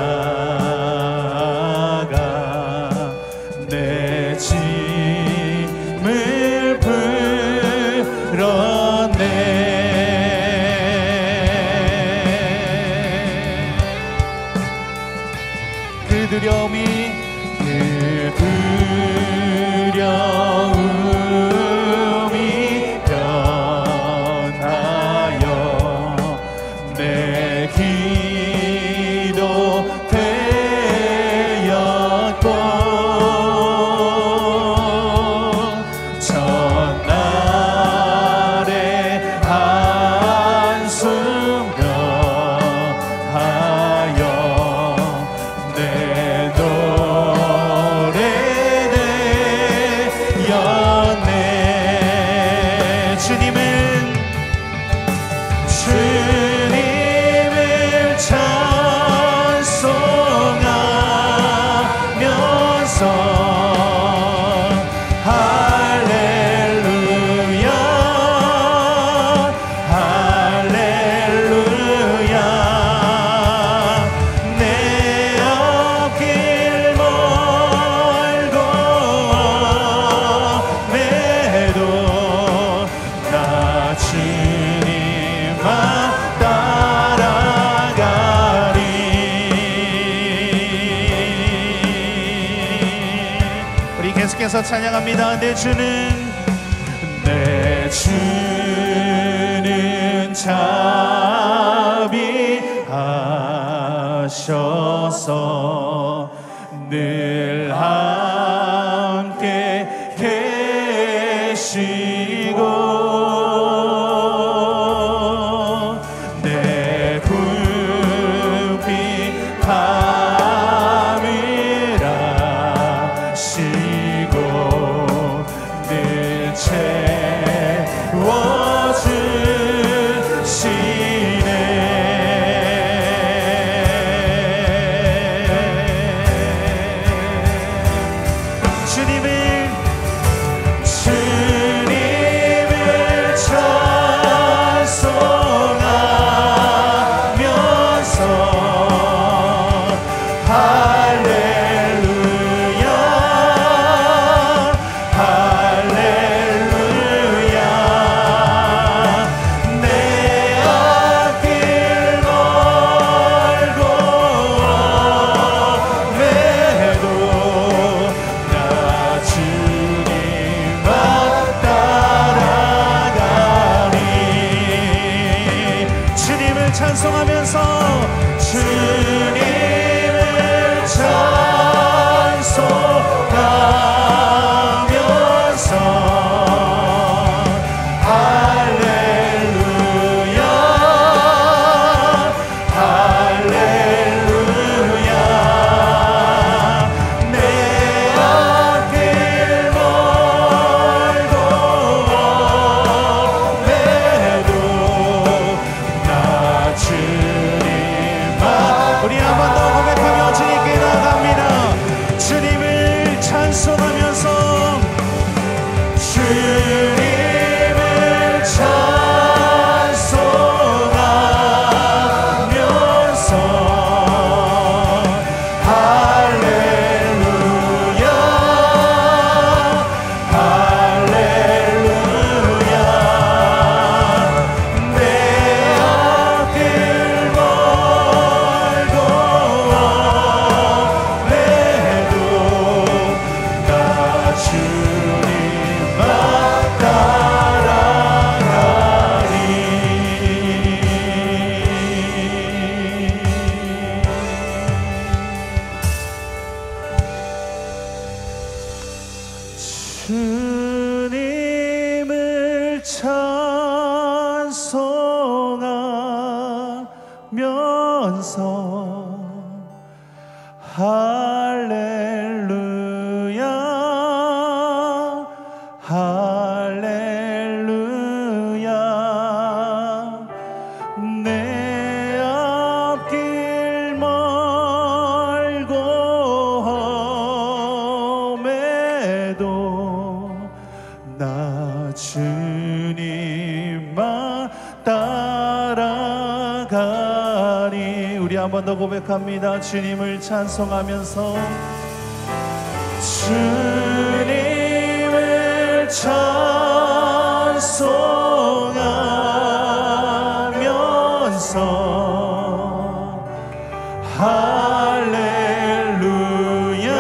내 짐을 풀어내. 그 두려움이 변하여 내 기도 되었고 첫날의 한숨 변하여 내 노래 되었네. 계속해서 찬양합니다. 내 주는 자비하셔서 늘 함께 계시고 내 굽힌 밤을 아시고 늘 찬송하면서 주님을 찬송하면서 할렐루야 할렐루야 내 앞길 멀고 매도 나 주님만 우리 한 번 더 고백하며 주님께 나아갑니다. 주님을 찬송하면서 주님을 찬송하면서 할렐루야 할렐루야 내 앞길 멀고 매도 나 주님만 주님을 찬송하면서 할렐루야 할렐루야 내 앞길 멀고 험해도 나 주님만 따라가리. 우리 한 번 더 고백합니다. 주님을 찬송하면서 주님을 찬송하면서 할렐루야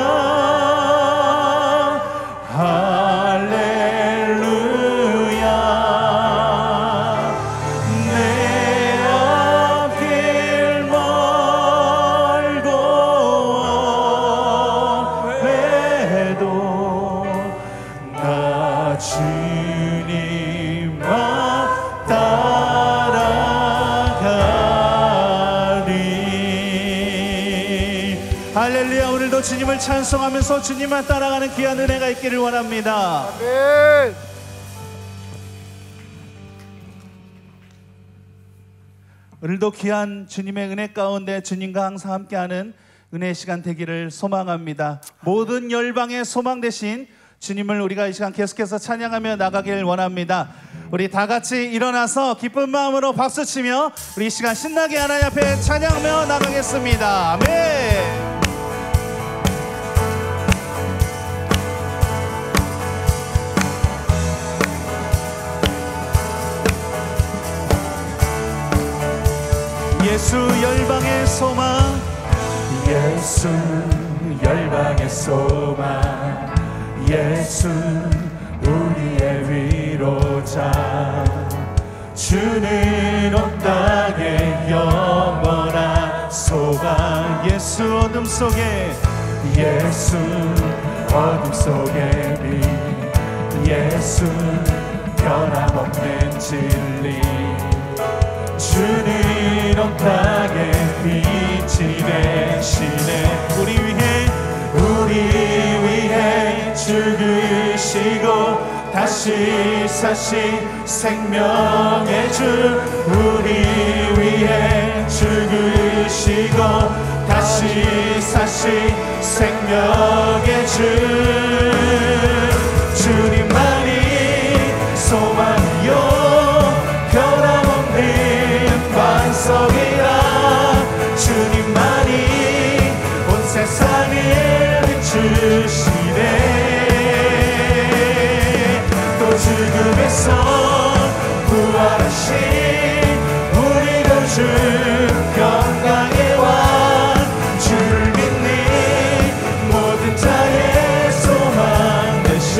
할렐루야 내 앞길 멀고 매도 나 주님만 따라가리. 할렐루야. 오늘도 주님을 찬송하면서 주님만 따라가는 귀한 은혜가 있기를 원합니다. 아멘. 오늘도 귀한 주님의 은혜 가운데 주님과 항상 함께하는 은혜의 시간 되기를 소망합니다. 모든 열방의 소망 되신 주님을 우리가 이 시간 계속해서 찬양하며 나가길 원합니다. 우리 다 같이 일어나서 기쁜 마음으로 박수치며 우리 이 시간 신나게 하나님 앞에 찬양하며 나가겠습니다. 아멘. 예수 열방의 소망 예수 열방의 소망 예수 우리의 위로자 주는 온 땅의 영원한 소망 예수 어둠 속에 예수 어둠 속에 빛 예수 변함없는 진리 주는 온 땅의 빛이 되시네 우리 위해 죽으시고 다시 사신 생명의 주 우리 위해 죽으시고 다시 사신 생명의 주 주님만이 소망이요 변함없는 반석이라 주님만이 온 세상을 비추시네 또 죽음에서 부활하신 우리 구주 평강의 왕 주를 믿니 모든 자의 소망 되신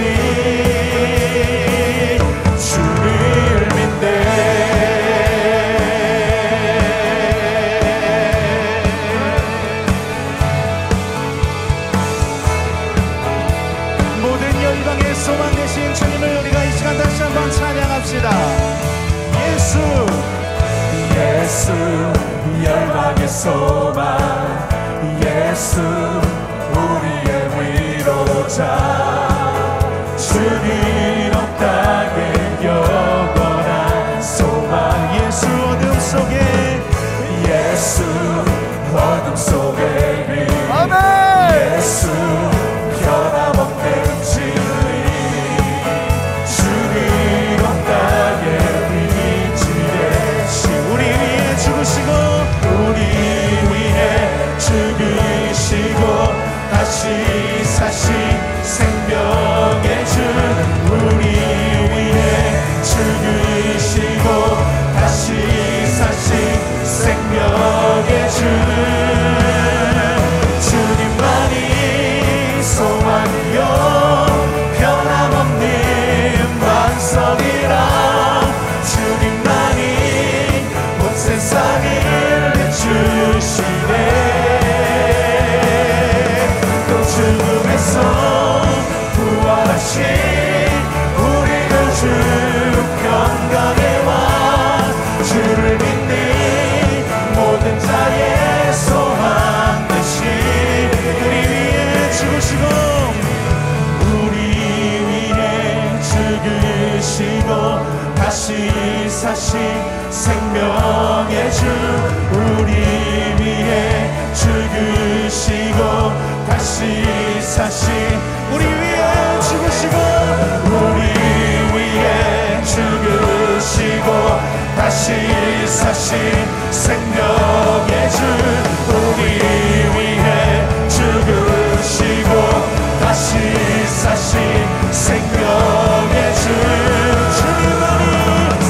주를 믿네 모든 열방의 소망 되신 주님을 우리가 이 시간 다시 한번 찬양합시다. 예수 열방의 소망 예수 우리의 위로자 주는 온 땅의 영원한 소망 예수 어둠 속에 예수 어둠 속에 빛 아멘. 예수 변함없는 진리 주는 온 땅의 빛이 되시 우리 위해 죽으시고 다시 사신 생명의 주 우리 위해 죽으시고 다시 사신 생명의 주 주님만이 소망이요 변함없는 반석이라 주님만이 온 세상을 비추시네 죽음에서 부활하신 우리 구주 평강의 왕 주를 믿니 모든 자의 소망 되신 우리 위해 죽으시고 우리 위해 죽으시고 다시 사신 생명의 주 우리 위해 죽으시고 다시 사신 우리 위해 죽으시고 우리 위해 죽으시고 다시 사신 생명의 주 우리 위해 죽으시고 다시 사신 생명의 주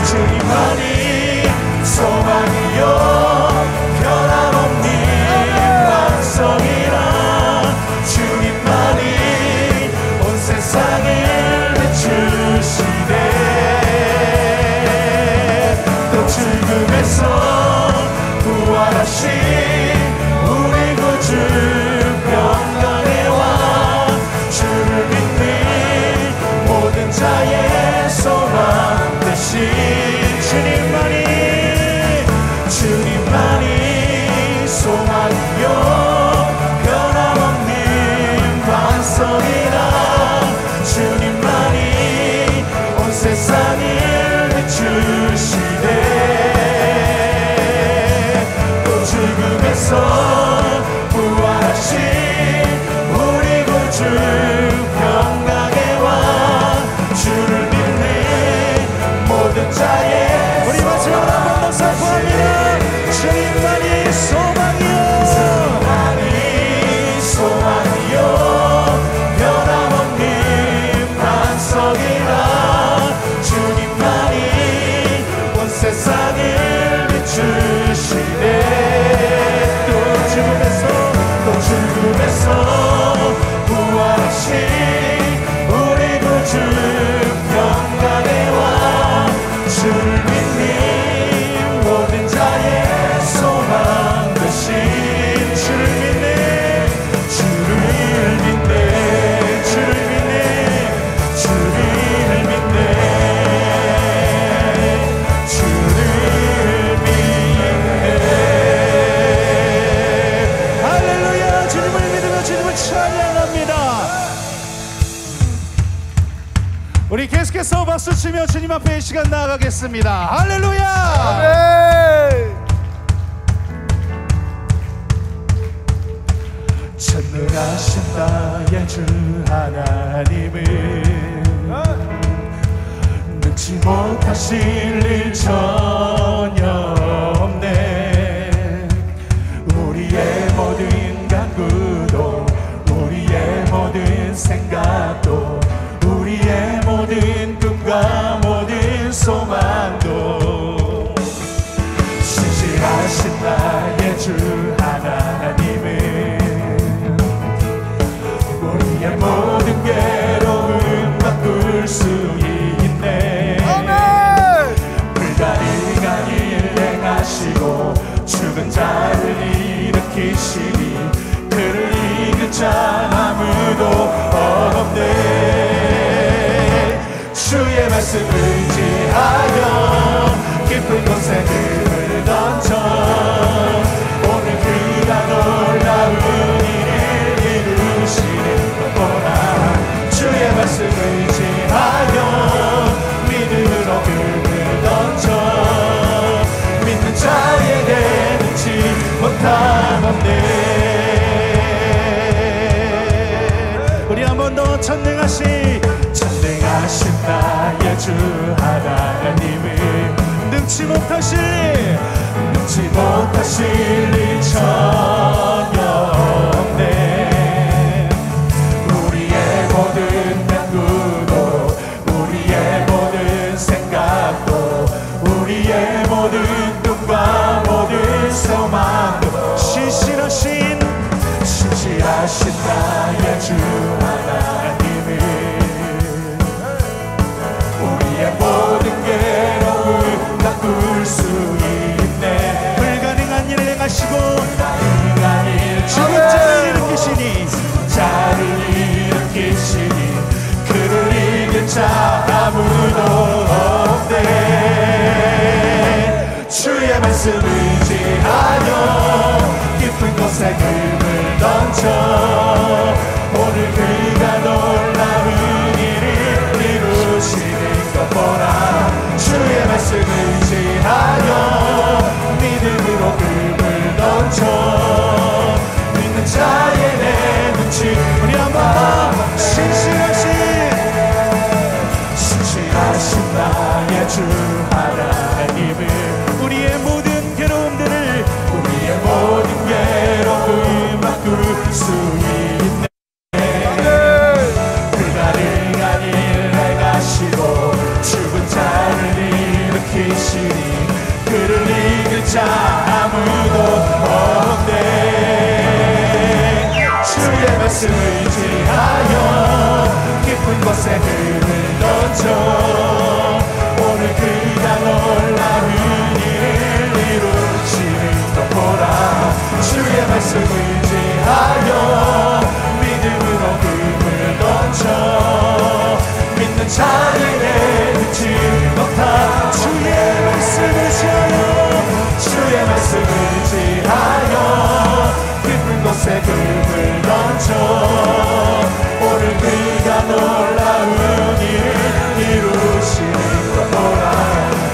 주님만이 소망이요 변함없는 반석이라 주님만이 온 세상을 비추시네 또 죽음에서 부활하신 우리 구주 평강의 왕 주를 믿는 모든 자의 소망 되신 주님만이 소망이요 변함없는 반석이라 주님만이 온 세상을 비추시네 또 죽음에서 부활하신 우리 구주 평강의 왕 주를 믿는 모든 자의 우리 마지막으로 한번 선포합니다. 주님만이 소망이요 변함없는 반석이라 주님만이 온 세상을 비추시네 또 죽음에서 부활하신 찬양합니다. 우리 계속해서 박수 치며 주님 앞에 이 시간 나아가겠습니다. 할렐루야. 아멘. 전능하신 나의 주 하나님을 능치 못하실 일 전혀 없네. 우리의 모든 간구도 우리의 모든 생각도 우리의 모든 꿈과 모든 소망도 신실하신 나의 주 하나님을 우리의 모든 괴로움 바꿀 수 있네. 불가능한 일 행하시고 죽은 자를 일으키시니 그를 이길 자 아무도 없네. 주의 말씀 의지하여 깊은 곳에 금을 던져 오늘 그가 놀라운 일을 이루시는 것 보라. 주의 말씀 의지하여 믿음으로 금을 던져 믿는 자에게 능치 못함 없네. 우리 한 번 더 전능하신 나의 주 하나님을 능치 못하실 일 전혀 없네. 우리의 모든 간구도 우리의 모든 생각도 우리의 모든 꿈과 모든 소망도 신실하신 나의 주 하나님을 우리의 모든 괴로움 바꿀 수 있네. 불가능한 일을 행하시고 죽은 자를 일으키시니 그를 이길 자 아무도 없네. 주의 말씀 의지하여 깊은 곳에 금을 던져 오늘 그가 놀라운 일을 이루시는 것 보라. 주의 말씀 의지하여 믿음으로 금을 던져 믿는 자에게 눈치 우리 한번 신실하신 나의 주 하나님을 우리의 모든 괴로움들을 바꿀 수 있네. 불가능한 일 행하시고 죽은 자를 일으키시니 그를 이길 자 아무도 없네. 주의 말씀 의지하여 깊은 곳에 금을 던져 오늘 그가 놀라운 일을 이루시는 것 보라. 주의 말씀 의지하여 믿음으로 금을 던져 믿는 자에게 늦지 못한 주의 말씀 의지하여 깊은 곳에 금을 던져 오늘 그가 놀라운 일을 이루시는 것 보라.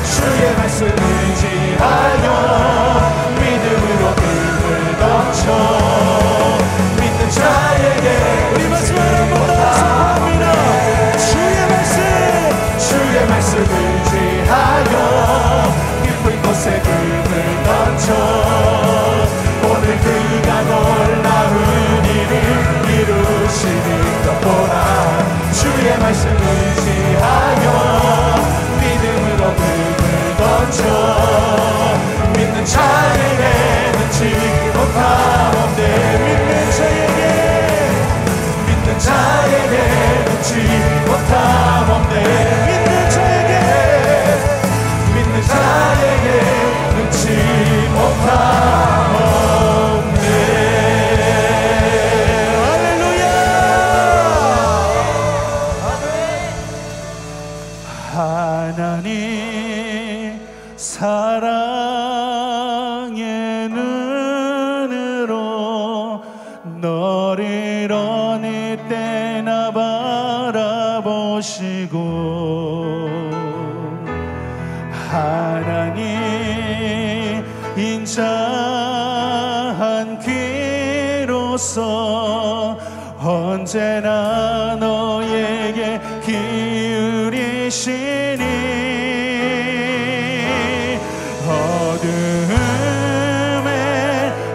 주의 말씀 의지하여 믿음으로 금을 던져 믿는 자에게 우리 마지막 한번 더 선포합니다. 주의 말씀 의지하여 깊은 곳에 금을 던져 오늘 그가 놀라운 일을 이루시는 것 보라. 주의 말씀 의지하여 믿음으로 금을 던져 믿는 자에게 능치 못함 없네. 믿는 자에게 능치 못함 없네. 믿는 자에게 능치 못함 없네. 할렐루야. 하나님 때나 바라보시고 하나님 인자한 귀로서 언제나 너에게 기울이시니 어두움에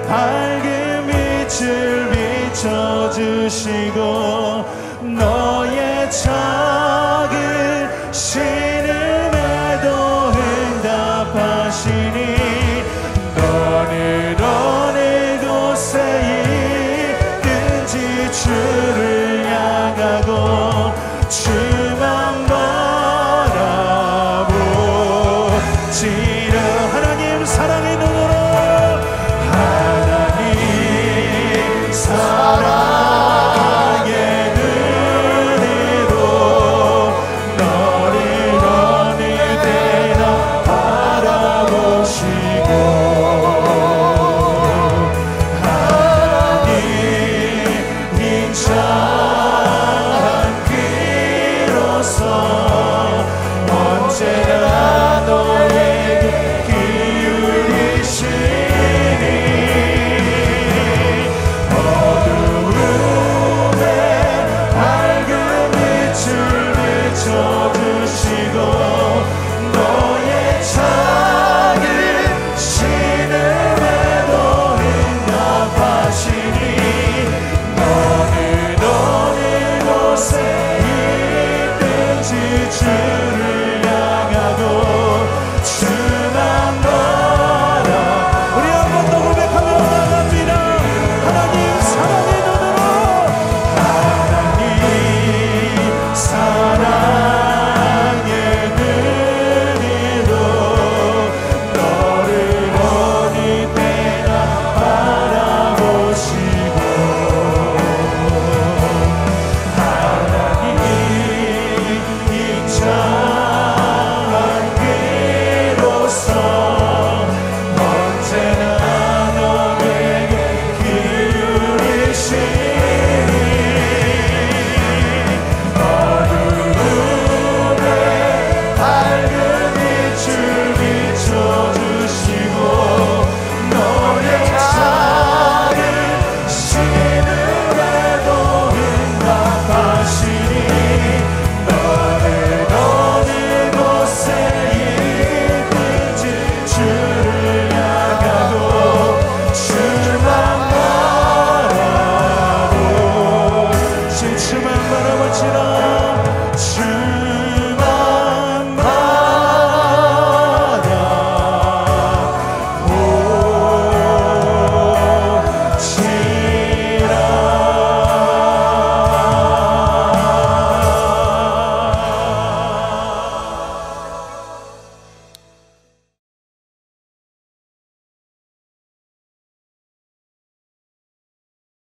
밝은 빛을 비춰주시고 너의 작은 신음에도 응답하시니 너는 어느 곳에 있든지 주를